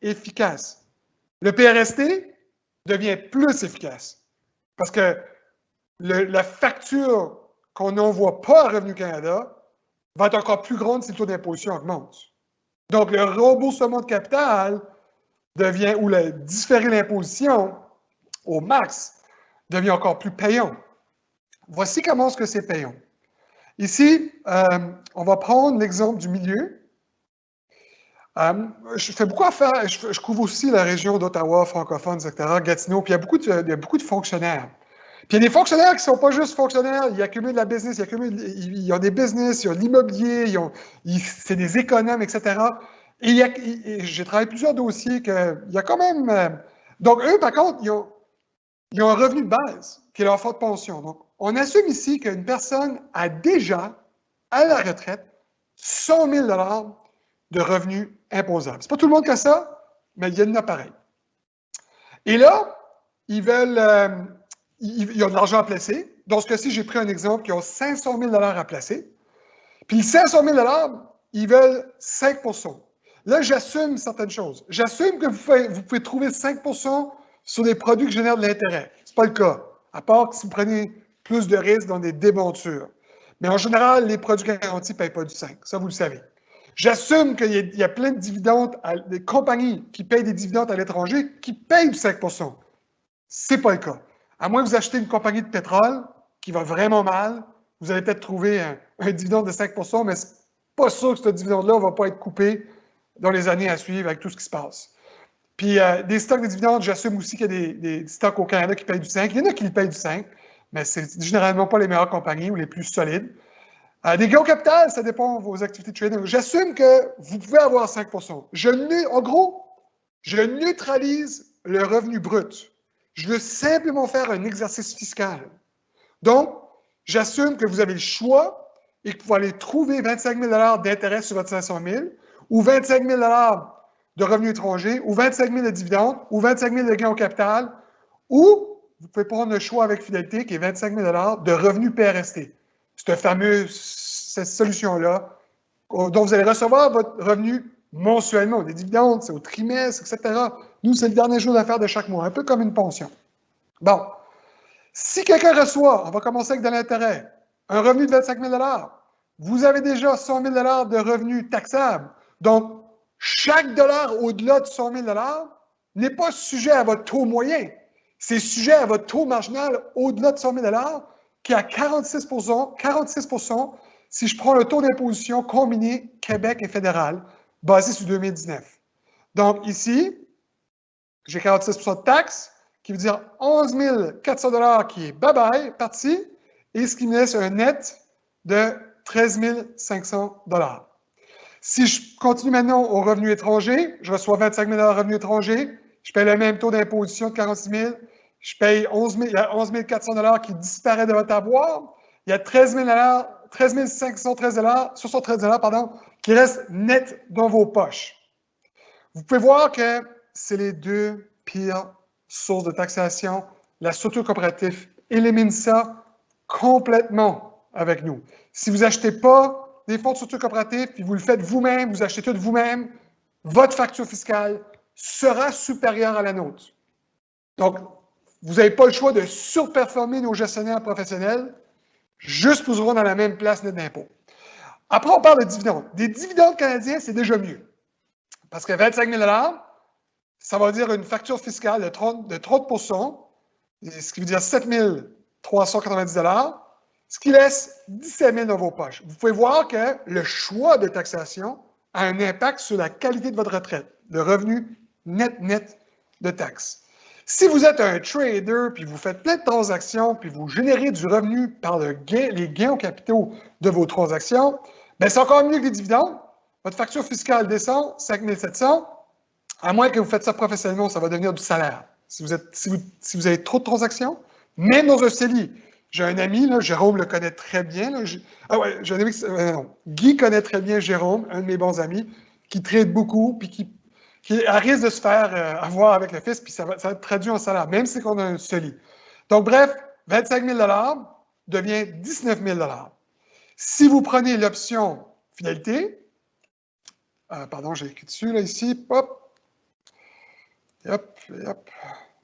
S3: efficace. Le PRST devient plus efficace parce que la facture qu'on n'envoie pas à Revenu Canada va être encore plus grande si le taux d'imposition augmente. Donc, le remboursement de capital devient, ou le différer l'imposition au max, devient encore plus payant. Voici comment est-ce que c'est payant. Ici, on va prendre l'exemple du milieu. Je fais beaucoup affaire, je couvre aussi la région d'Ottawa, francophone, etc., Gatineau, puis il y a beaucoup de fonctionnaires. Puis il y a des fonctionnaires qui ne sont pas juste fonctionnaires, ils accumulent de la business, ils ont des business, ils ont de l'immobilier, c'est des économes, etc. Et j'ai travaillé plusieurs dossiers qu'il y a quand même... donc, eux, par contre, ils ont un revenu de base, qui est leur fonds de pension. Donc, on assume ici qu'une personne a déjà, à la retraite, 100 000 $ de revenus imposables. Ce n'est pas tout le monde qui a ça, mais il y en a pareil. Et là, ils ont de l'argent à placer. Dans ce cas-ci, j'ai pris un exemple qui ont 500 000 $ à placer. Puis 500 000 $, ils veulent 5 %. Là, j'assume certaines choses. J'assume que vous pouvez trouver 5 % sur des produits qui génèrent de l'intérêt. Ce n'est pas le cas, à part que si vous prenez plus de risques dans des débentures. Mais en général, les produits garantis ne payent pas du 5. Ça, vous le savez. J'assume qu'il y a plein de dividendes, des compagnies qui payent des dividendes à l'étranger qui payent du 5 %. Ce n'est pas le cas. À moins que vous achetez une compagnie de pétrole qui va vraiment mal, vous allez peut-être trouver un dividende de 5 %, mais ce n'est pas sûr que ce dividende-là ne va pas être coupé dans les années à suivre avec tout ce qui se passe. Puis, des stocks de dividendes, j'assume aussi qu'il y a des stocks au Canada qui payent du 5. Il y en a qui le payent du 5, mais ce n'est généralement pas les meilleures compagnies ou les plus solides. Des gains au capital, ça dépend de vos activités de trading. J'assume que vous pouvez avoir 5 %. En gros, je neutralise le revenu brut. Je veux simplement faire un exercice fiscal. Donc, j'assume que vous avez le choix et que vous allez trouver 25 000 $ d'intérêt sur votre 500 000 ou 25 000 $ de revenus étrangers ou 25 000 de dividendes ou 25 000 de gains au capital ou vous pouvez prendre le choix avec fidélité qui est 25 000 $ de revenus PRST. Cette solution-là dont vous allez recevoir votre revenu mensuellement. Des dividendes, c'est au trimestre, etc. Nous, c'est le dernier jour d'affaires de chaque mois, un peu comme une pension. Bon, si quelqu'un reçoit, on va commencer avec de l'intérêt, un revenu de 25 000 $, vous avez déjà 100 000 $ de revenus taxables. Donc, chaque dollar au-delà de 100 000 $ n'est pas sujet à votre taux moyen. C'est sujet à votre taux marginal au-delà de 100 000 $ qui est à 46 % si je prends le taux d'imposition combiné Québec et fédéral, basé sur 2019. Donc, ici, j'ai 46 % de taxes, qui veut dire 11 400 $ qui est bye-bye, parti, et ce qui me laisse un net de 13 500 $. Si je continue maintenant au revenu étranger, je reçois 25 000 $ de revenu étranger, je paye le même taux d'imposition de 46 000, je paye 11 000, il y a 11 400 $ qui disparaît de votre avoir, il y a 13 513 $, pardon, qui restent net dans vos poches. Vous pouvez voir que c'est les deux pires sources de taxation. La structure coopérative élimine ça complètement avec nous. Si vous n'achetez pas des fonds de structure coopérative, puis vous le faites vous-même, vous achetez tout vous-même, votre facture fiscale sera supérieure à la nôtre. Donc, vous n'avez pas le choix de surperformer nos gestionnaires professionnels juste pour se rendre à la même place net d'impôt. Après, on parle de dividendes. Des dividendes canadiens, c'est déjà mieux. Parce que 25 000 $, ça va dire une facture fiscale de 30 ce qui veut dire 7 390 $, ce qui laisse 17 000 dans vos poches. Vous pouvez voir que le choix de taxation a un impact sur la qualité de votre retraite, le revenu net de taxes. Si vous êtes un trader, puis vous faites plein de transactions, puis vous générez du revenu par les gains aux capitaux de vos transactions, bien, c'est encore mieux que les dividendes. Votre facture fiscale descend, 5 700. À moins que vous faites ça professionnellement, ça va devenir du salaire. Si vous avez trop de transactions, même dans un CELI. J'ai un ami, là, Jérôme le connaît très bien. Là, j'ai un ami, Guy connaît très bien Jérôme, un de mes bons amis, qui trade beaucoup, puis qui risque de se faire avoir avec le fisc, puis ça va être traduit en salaire, même si on a un CELI. Donc, bref, 25 000 $ devient 19 000 $. Si vous prenez l'option fidélité, pardon, j'ai écrit dessus, là, ici, hop.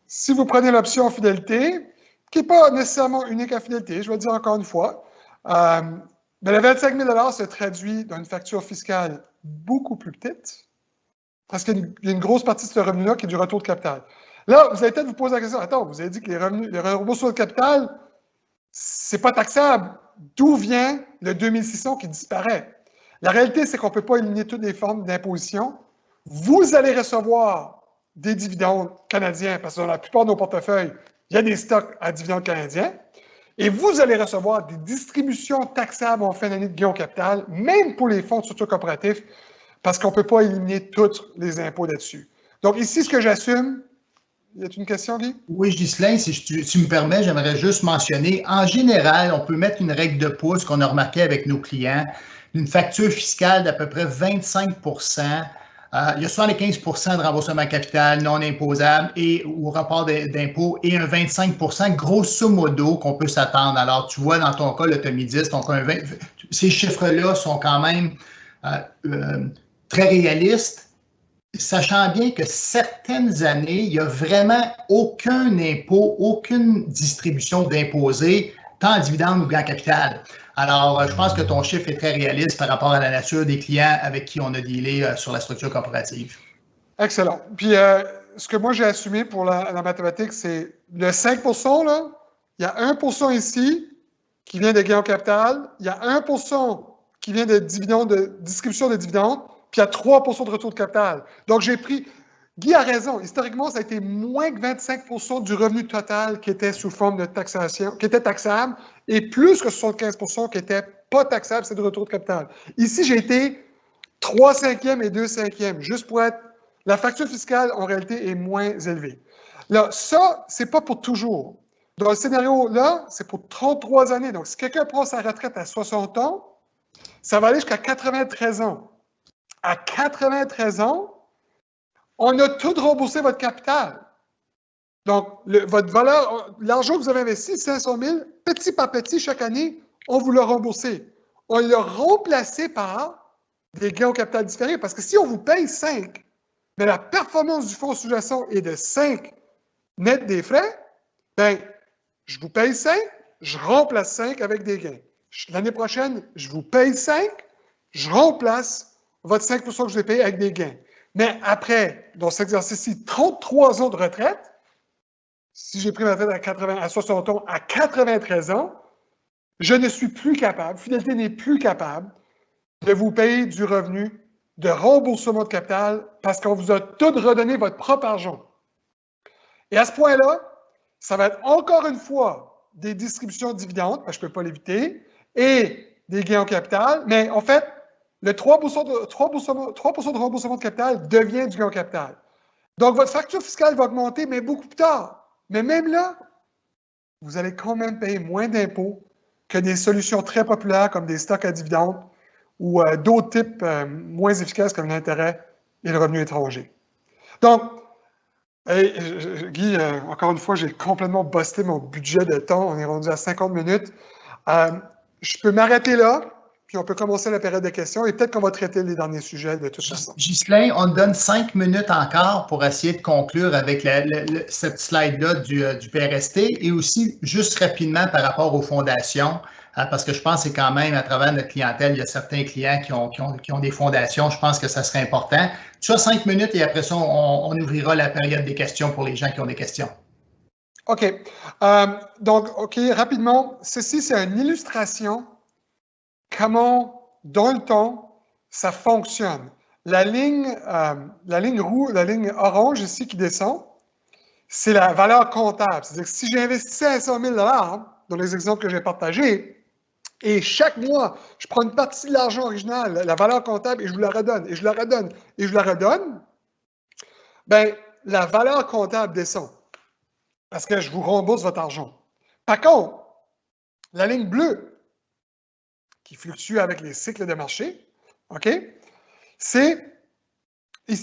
S3: Si vous prenez l'option fidélité, qui n'est pas nécessairement unique à fidélité, je vais le dire encore une fois, mais le 25 000 $ se traduit dans une facture fiscale beaucoup plus petite, parce qu'il y a une grosse partie de ce revenu-là qui est du retour de capital. Là, vous allez peut-être vous poser la question, attends, vous avez dit que les remboursements de capital, c'est pas taxable. D'où vient le 2600 qui disparaît? La réalité, c'est qu'on ne peut pas éliminer toutes les formes d'imposition. Vous allez recevoir des dividendes canadiens, parce que dans la plupart de nos portefeuilles, il y a des stocks à dividendes canadiens, et vous allez recevoir des distributions taxables en fin d'année de gain au capital, même pour les fonds de structure coopérative, parce qu'on ne peut pas éliminer tous les impôts là-dessus. Donc ici, ce que j'assume, y a-t-il une question, Guy?
S2: Oui, Ghislain, si tu me permets, j'aimerais juste mentionner, en général, on peut mettre une règle de pouce qu'on a remarqué avec nos clients, une facture fiscale d'à peu près 25 il y a 75 % de remboursement capital non imposable ou rapport d'impôt et un 25 % grosso modo qu'on peut s'attendre. Alors, tu vois, dans ton cas, le TOMI 10, ces chiffres-là sont quand même très réalistes, sachant bien que certaines années, il n'y a vraiment aucun impôt, aucune distribution d'imposés, tant en dividende ou en capital. Alors, je pense que ton chiffre est très réaliste par rapport à la nature des clients avec qui on a dealé sur la structure coopérative.
S3: Excellent. Puis, ce que moi j'ai assumé pour la mathématique, c'est le 5 %, là, il y a 1 % ici qui vient de gain au capital, il y a 1 % qui vient de distribution de dividendes, puis il y a 3 % de retour de capital. Donc, j'ai pris... Guy a raison. Historiquement, ça a été moins que 25 % du revenu total qui était sous forme de taxation, qui était taxable, et plus que 75 % qui n'était pas taxable, c'est du retour de capital. Ici, j'ai été 3/5 et 2/5, juste pour être... La facture fiscale, en réalité, est moins élevée. Là, ça, c'est pas pour toujours. Dans le scénario-là, c'est pour 33 années. Donc, si quelqu'un prend sa retraite à 60 ans, ça va aller jusqu'à 93 ans. À 93 ans, on a tout remboursé votre capital. Donc, votre valeur, l'argent que vous avez investi, 500 000, petit par petit, chaque année, on vous l'a remboursé. On l'a remplacé par des gains au capital différés. Parce que si on vous paye 5, mais la performance du fonds sous-jacent est de 5 net des frais, bien, je vous paye 5, je remplace 5 avec des gains. L'année prochaine, je vous paye 5, je remplace votre 5 % que je vais payer avec des gains. Mais après, dans cet exercice-ci, 33 ans de retraite, si j'ai pris ma retraite à 60 ans, à 93 ans, je ne suis plus capable, Fidélité n'est plus capable de vous payer du revenu de remboursement de capital parce qu'on vous a tout redonné votre propre argent. Et à ce point-là, ça va être encore une fois des distributions de dividendes, parce que je ne peux pas l'éviter, et des gains en capital, mais en fait, le 3% de remboursement de capital devient du gain en capital. Donc, votre facture fiscale va augmenter, mais beaucoup plus tard. Mais même là, vous allez quand même payer moins d'impôts que des solutions très populaires comme des stocks à dividendes ou d'autres types moins efficaces comme l'intérêt et le revenu étranger. Donc, Guy, encore une fois, j'ai complètement busté mon budget de temps. On est rendu à 50 minutes. Je peux m'arrêter là, puis on peut commencer la période de questions et peut-être qu'on va traiter les derniers sujets de toute façon.
S2: Ghislain, on te donne 5 minutes encore pour essayer de conclure avec cette slide-là du PRST et aussi juste rapidement par rapport aux fondations, parce que je pense que c'est quand même à travers notre clientèle, il y a certains clients qui ont des fondations. Je pense que ça serait important. Tu as 5 minutes et après ça, on ouvrira la période des questions pour les gens qui ont des questions.
S3: OK. Donc, OK, rapidement, ceci, c'est une illustration comment, dans le temps, ça fonctionne. La ligne orange ici qui descend, c'est la valeur comptable. C'est-à-dire que si j'ai investi 500 000 dans les exemples que j'ai partagés, et chaque mois, je prends une partie de l'argent original, la valeur comptable, et je vous la redonne, et je la redonne, et je la redonne, bien, la valeur comptable descend parce que je vous rembourse votre argent. Par contre, la ligne bleue, qui fluctue avec les cycles de marché, OK?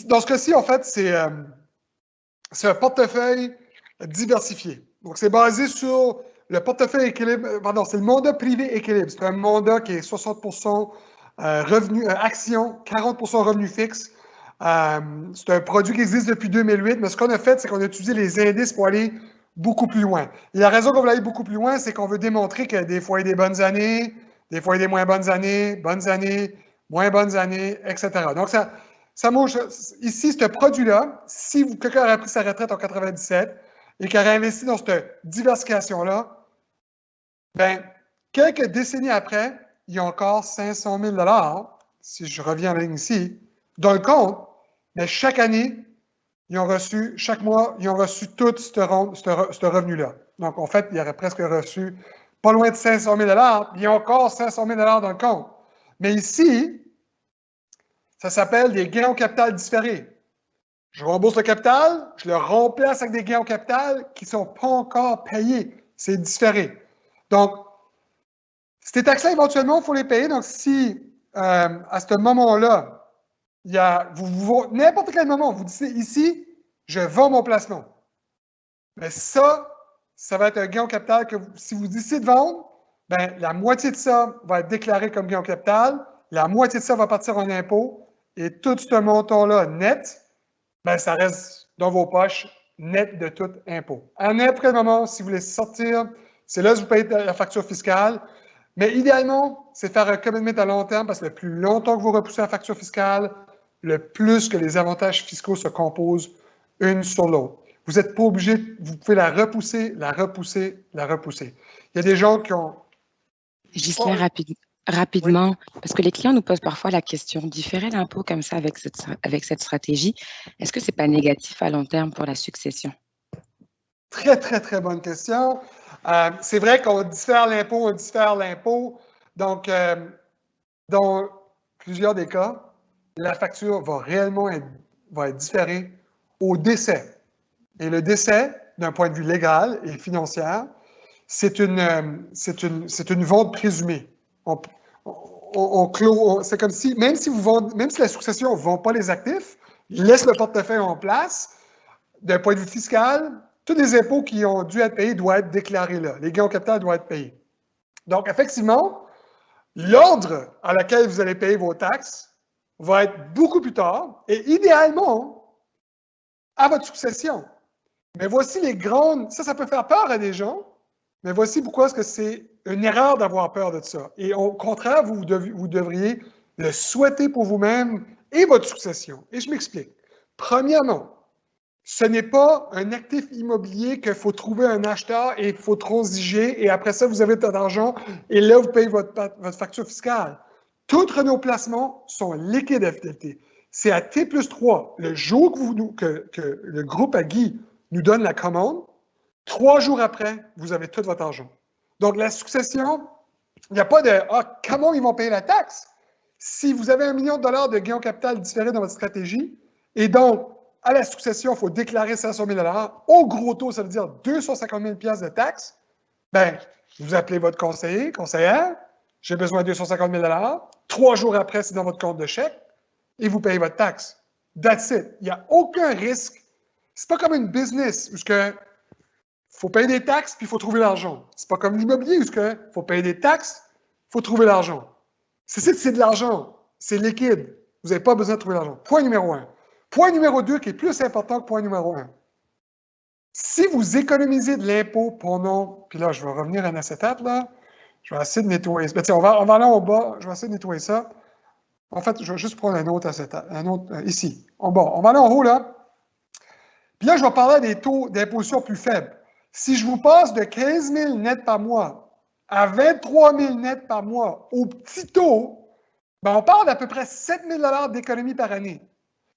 S3: Dans ce cas-ci, en fait, c'est un portefeuille diversifié. Donc, c'est basé sur le portefeuille équilibre, pardon, c'est le mandat privé équilibre. C'est un mandat qui est 60% revenus actions, 40% revenus fixes. C'est un produit qui existe depuis 2008, mais ce qu'on a fait, c'est qu'on a utilisé les indices pour aller beaucoup plus loin. Et la raison qu'on veut aller beaucoup plus loin, c'est qu'on veut démontrer que des fois, il y a des bonnes années, des fois, il y a des moins bonnes années, moins bonnes années, etc. Donc, ça montre, ici, ce produit-là, si quelqu'un aurait pris sa retraite en 97 et qui aurait investi dans cette diversification-là, bien, quelques décennies après, il y a encore 500 000 $, si je reviens en ligne ici, dans le compte, mais chaque année, chaque mois, ils ont reçu tout ce revenu-là. Donc, en fait, ils auraient presque reçu pas loin de 500 000 $, il y a encore 500 000 $ dans le compte. Mais ici, ça s'appelle des gains au capital différés. Je rembourse le capital, je le remplace avec des gains au capital qui ne sont pas encore payés. C'est différé. Donc, ces taxes-là, éventuellement, il faut les payer. Donc, si à ce moment-là, n'importe quel moment, vous dites ici, je vends mon placement. Mais ça va être un gain au capital que si vous décidez de vendre, bien, la moitié de ça va être déclaré comme gain au capital, la moitié de ça va partir en impôt, et tout ce montant-là net, bien, ça reste dans vos poches, net de tout impôt. À n'importe quel moment, si vous voulez sortir, c'est là que vous payez la facture fiscale. Mais idéalement, c'est de faire un commitment à long terme parce que le plus longtemps que vous repoussez la facture fiscale, le plus que les avantages fiscaux se composent une sur l'autre. Vous n'êtes pas obligé, vous pouvez la repousser. Il y a des gens qui ont...
S1: Ghislain, rapidement, oui. Parce que les clients nous posent parfois la question, différer l'impôt comme ça avec cette stratégie, est-ce que ce n'est pas négatif à long terme pour la succession?
S3: Très, très, très bonne question. C'est vrai qu'on diffère l'impôt. Donc, dans plusieurs des cas, la facture va réellement être différée au décès. Et le décès, d'un point de vue légal et financier, c'est une vente présumée. C'est comme si, même si la succession ne vend pas les actifs, laisse le portefeuille en place, d'un point de vue fiscal, tous les impôts qui ont dû être payés doivent être déclarés là. Les gains au capital doivent être payés. Donc, effectivement, l'ordre à laquelle vous allez payer vos taxes va être beaucoup plus tard et idéalement à votre succession. Mais voici les grandes... Ça peut faire peur à des gens, mais voici pourquoi est-ce que c'est une erreur d'avoir peur de ça. Et au contraire, vous devriez le souhaiter pour vous-même et votre succession. Et je m'explique. Premièrement, ce n'est pas un actif immobilier qu'il faut trouver un acheteur et il faut transiger et après ça, vous avez votre argent et là, vous payez votre facture fiscale. Tous nos placements sont liquides à FDLT. C'est à T+3, le jour que le groupe à Guy nous donne la commande, 3 jours après, vous avez tout votre argent. Donc, la succession, Il n'y a pas de « Ah, comment ils vont payer la taxe? » Si vous avez $1 million de gain au capital différé dans votre stratégie, et donc, à la succession, il faut déclarer 500 000 $, au gros taux, ça veut dire 250 000 $ de taxes, bien, vous appelez votre conseiller, conseillère, j'ai besoin de 250 000 $, 3 jours après, c'est dans votre compte de chèque, et vous payez votre taxe. That's it. Il n'y a aucun risque. C'est pas comme une business où il faut payer des taxes puis il faut trouver l'argent. C'est pas comme l'immobilier où il faut payer des taxes, il faut trouver l'argent. C'est de l'argent. C'est liquide. Vous n'avez pas besoin de trouver l'argent. Point numéro 1. Point numéro 2 qui est plus important que point numéro 1. Si vous économisez de l'impôt pendant, puis là, je vais revenir à acétate, là. Je vais essayer de nettoyer ça. Ben, on va aller en bas. Je vais essayer de nettoyer ça. En fait, je vais juste prendre un autre acétate. Un autre, ici, en bas. On va aller en haut, là. Puis là, je vais parler des taux d'imposition plus faibles. Si je vous passe de 15 000 net par mois à 23 000 net par mois au petit taux, ben on parle d'à peu près 7 000 $ d'économie par année.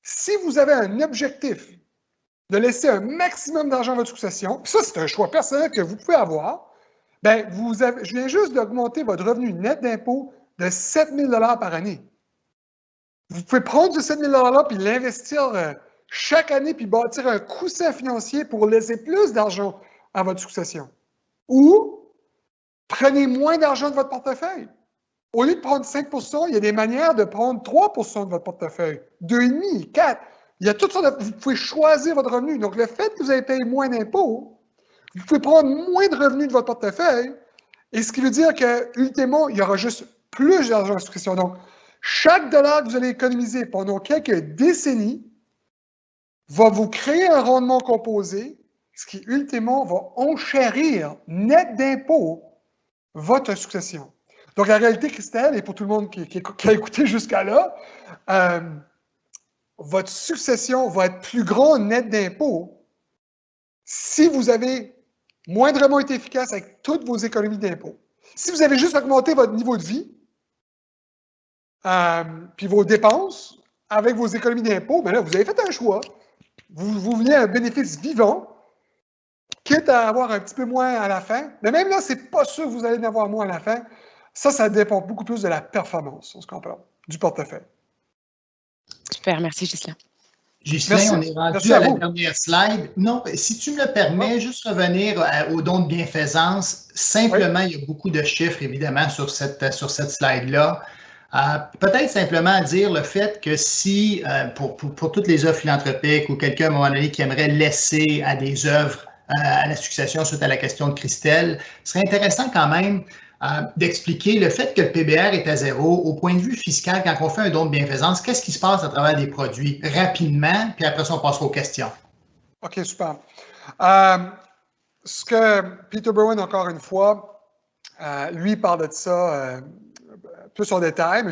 S3: Si vous avez un objectif de laisser un maximum d'argent à votre succession, puis ça, c'est un choix personnel que vous pouvez avoir, ben je viens juste d'augmenter votre revenu net d'impôt de 7 000 $ par année. Vous pouvez prendre ce 7 000 $ puis l'investir chaque année puis bâtir un coussin financier pour laisser plus d'argent à votre succession. Ou prenez moins d'argent de votre portefeuille. Au lieu de prendre 5 %, il y a des manières de prendre 3 % de votre portefeuille, 2,5 %, 4 %. Il y a toutes sortes de... Vous pouvez choisir votre revenu. Donc, le fait que vous avez payé moins d'impôts, vous pouvez prendre moins de revenus de votre portefeuille, et ce qui veut dire que, ultimement, il y aura juste plus d'argent à succession. Donc, chaque dollar que vous allez économiser pendant quelques décennies va vous créer un rendement composé, ce qui, ultimement, va enchérir net d'impôts votre succession. Donc, la réalité, Christelle, et pour tout le monde qui a écouté jusqu'à là, votre succession va être plus grande net d'impôts si vous avez moindrement été efficace avec toutes vos économies d'impôts. Si vous avez juste augmenté votre niveau de vie, puis vos dépenses avec vos économies d'impôts, bien là, vous avez fait un choix. Vous venez à un bénéfice vivant, quitte à avoir un petit peu moins à la fin. Mais même là, ce n'est pas sûr que vous allez en avoir moins à la fin. Ça dépend beaucoup plus de la performance, on se comprend, du portefeuille.
S1: Super, merci Ghislain.
S2: Ghislain, on est rendu à la dernière slide. Non, si tu me le permets, juste revenir aux dons de bienfaisance. Simplement, il y a beaucoup de chiffres, évidemment, sur cette slide-là. Peut-être simplement dire le fait que si, pour toutes les œuvres philanthropiques ou quelqu'un à un moment donné qui aimerait laisser à des œuvres à la succession suite à la question de Christelle, ce serait intéressant quand même d'expliquer le fait que le PBR est à 0 au point de vue fiscal. Quand on fait un don de bienfaisance, qu'est-ce qui se passe à travers des produits rapidement, puis après ça, on passera aux questions.
S3: OK, super. Ce que Peter Berwin, encore une fois, lui parle de ça plus en détail, mais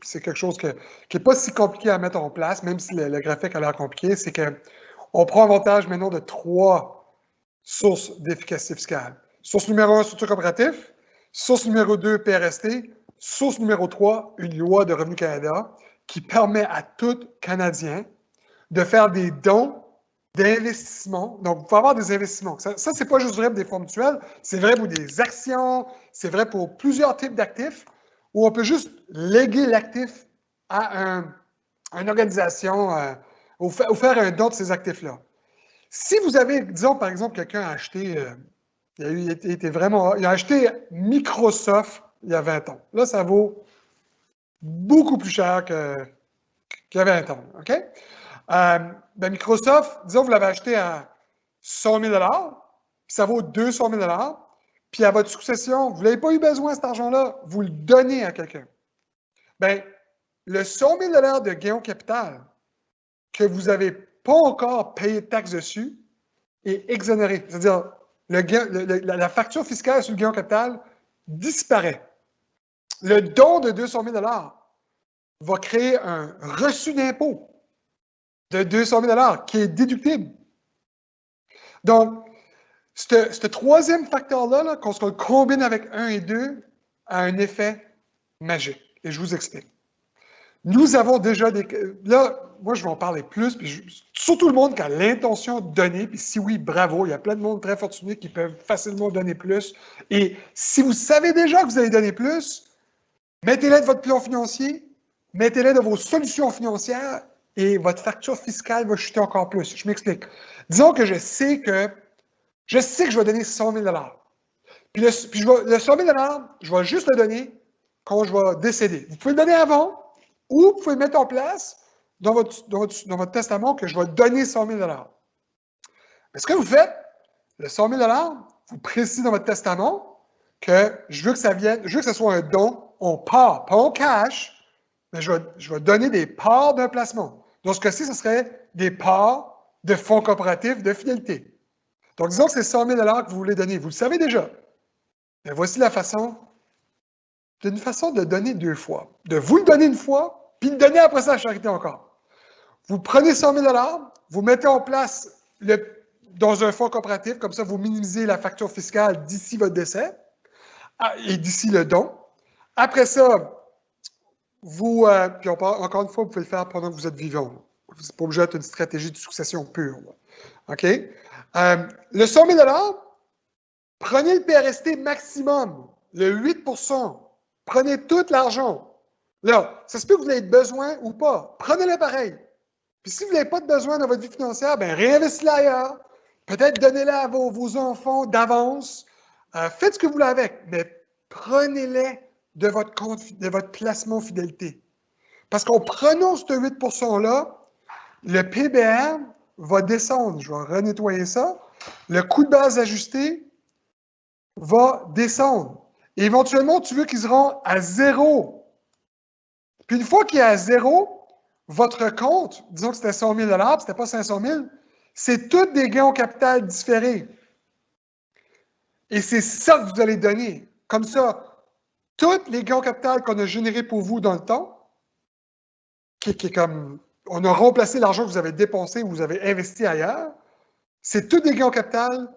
S3: c'est quelque chose qui n'est pas si compliqué à mettre en place, même si le graphique a l'air compliqué, c'est qu'on prend avantage maintenant de 3 sources d'efficacité fiscale. Source numéro 1, structure coopérative. Source numéro 2, PRST. Source numéro 3, une loi de Revenu Canada qui permet à tout Canadien de faire des dons d'investissement. Donc, vous pouvez avoir des investissements. Ça c'est pas juste vrai pour des fonds mutuels, c'est vrai pour des actions, c'est vrai pour plusieurs types d'actifs où on peut juste léguer l'actif à une organisation ou faire un don de ces actifs-là. Si vous avez, disons par exemple, quelqu'un a acheté... il a acheté Microsoft il y a 20 ans. Là, ça vaut beaucoup plus cher qu'il y a 20 ans. OK? Microsoft, disons, vous l'avez acheté à 100 000 $, puis ça vaut 200 000 $, puis à votre succession, vous n'avez pas eu besoin de cet argent-là, vous le donnez à quelqu'un. Bien, le 100 000 $ de gain au capital que vous n'avez pas encore payé de taxes dessus est exonéré. C'est-à-dire, la facture fiscale sur le gain au capital disparaît. Le don de 200 000 $ va créer un reçu d'impôt de 200 000 $ qui est déductible. Donc, ce troisième facteur-là, qu'on se combine avec 1 et 2, a un effet magique. Et je vous explique. Nous avons déjà des... Là, moi, je vais en parler plus, puis surtout le monde qui a l'intention de donner, puis si oui, bravo, il y a plein de monde très fortuné qui peuvent facilement donner plus. Et si vous savez déjà que vous allez donner plus, mettez-les de votre plan financier, mettez-les de vos solutions financières, et votre facture fiscale va chuter encore plus. Je m'explique. Disons que je sais que je vais donner 100 000 $. Puis le 100 000 $, je vais juste le donner quand je vais décéder. Vous pouvez le donner avant, ou vous pouvez mettre en place dans votre testament que je vais donner 100 000 $. Mais ce que vous faites, le 100 000 $, vous précisez dans votre testament que je veux que ce soit un don en part, pas en cash, mais je vais donner des parts d'un placement. Dans ce cas-ci, ce serait des parts de fonds coopératifs de fidélité. Donc, disons que c'est 100 000 $ que vous voulez donner. Vous le savez déjà. Mais voici la façon, d'une façon de donner 2 fois. De vous le donner une fois, puis le donner après ça à la charité encore. Vous prenez 100 000 $, vous mettez en place dans un fonds coopératif, comme ça, vous minimisez la facture fiscale d'ici votre décès et d'ici le don. Après ça, puis encore une fois, vous pouvez le faire pendant que vous êtes vivant. Vous n'êtes pas obligé d'être une stratégie de succession pure. OK? Le 100 000 $, prenez le PRST maximum, le 8 %. Prenez tout l'argent. Là, ça se peut que vous ayez besoin ou pas. Prenez-le pareil. Puis si vous n'avez pas de besoin dans votre vie financière, bien, réinvestissez-le ailleurs. Peut-être donnez-le à vos enfants d'avance. Faites ce que vous voulez avec, mais prenez-les de votre compte, de votre placement fidélité. Parce qu'en prenant ce 8 %-là, le PBR va descendre. Je vais renettoyer ça. Le coût de base ajusté va descendre. Et éventuellement, tu veux qu'il se rende à 0. Puis une fois qu'il est à 0, votre compte, disons que c'était 100 000 $, c'était pas 500 000, c'est tous des gains au capital différés. Et c'est ça que vous allez donner. Comme ça, tous les gains au capital qu'on a générés pour vous dans le temps, qui est comme, on a remplacé l'argent que vous avez dépensé ou vous avez investi ailleurs, c'est tous des gains au capital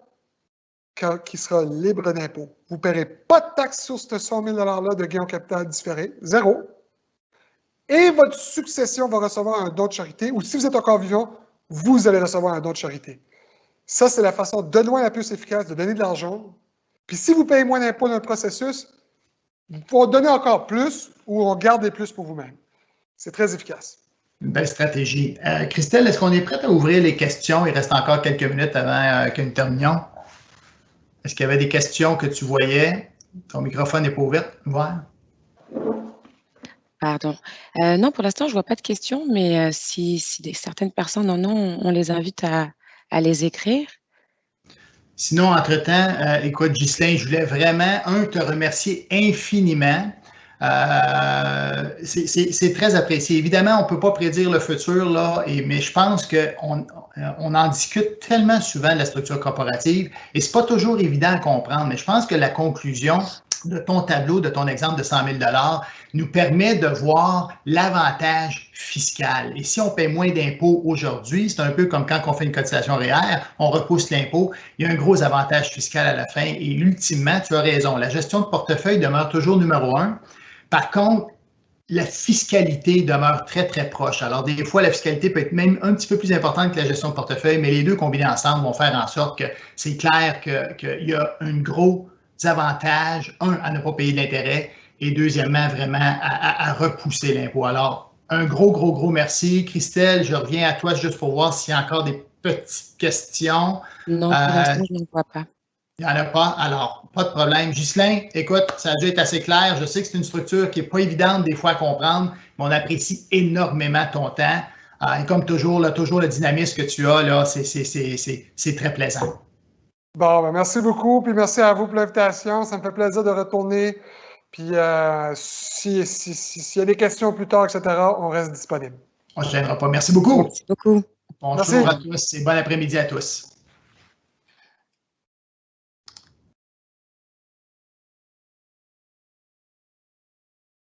S3: qui sera libre d'impôt. Vous ne paierez pas de taxes sur ce 100 000 $-là de gains au capital différé, 0. Et votre succession va recevoir un don de charité, ou si vous êtes encore vivant, vous allez recevoir un don de charité. Ça, c'est la façon de loin la plus efficace de donner de l'argent. Puis si vous payez moins d'impôts dans le processus, vous pouvez donner encore plus ou en garder plus pour vous-même. C'est très efficace.
S2: Une belle stratégie. Christelle, est-ce qu'on est prêt à ouvrir les questions? Il reste encore quelques minutes avant que nous terminions. Est-ce qu'il y avait des questions que tu voyais? Ton microphone n'est pas ouvert?
S1: Pardon. Non, pour l'instant, je ne vois pas de questions, mais si certaines personnes en ont, on les invite à les écrire.
S2: Sinon, entre-temps, écoute, Ghislain, je voulais vraiment, te remercier infiniment. C'est très apprécié. Évidemment, on ne peut pas prédire le futur, là, mais je pense qu'on en discute tellement souvent de la structure corporative et ce n'est pas toujours évident à comprendre, mais je pense que la conclusion de ton tableau, de ton exemple de 100 000 $ nous permet de voir l'avantage fiscal. Et si on paie moins d'impôts aujourd'hui, c'est un peu comme quand on fait une cotisation REER, on repousse l'impôt, il y a un gros avantage fiscal à la fin. Et ultimement, tu as raison, la gestion de portefeuille demeure toujours numéro 1. Par contre, la fiscalité demeure très, très proche. Alors, des fois, la fiscalité peut être même un petit peu plus importante que la gestion de portefeuille, mais les deux combinés ensemble vont faire en sorte que c'est clair qu'il y a un gros avantage, à ne pas payer de l'intérêt et deuxièmement, vraiment à repousser l'impôt. Alors, un gros merci. Christelle, je reviens à toi juste pour voir s'il y a encore des petites questions.
S1: Non, pour l'instant, je ne vois pas.
S2: Il n'y en a pas, alors pas de problème. Ghislain, écoute, ça a déjà été assez clair. Je sais que c'est une structure qui n'est pas évidente des fois à comprendre, mais on apprécie énormément ton temps. Et comme toujours, toujours le dynamisme que tu as, là, c'est très plaisant.
S3: Bon, ben merci beaucoup, puis merci à vous pour l'invitation. Ça me fait plaisir de retourner. Puis s'il y a des questions plus tard, etc., on reste disponible.
S2: On ne se gênera pas. Merci beaucoup.
S1: Merci beaucoup.
S2: Bonjour à tous et bon après-midi à tous.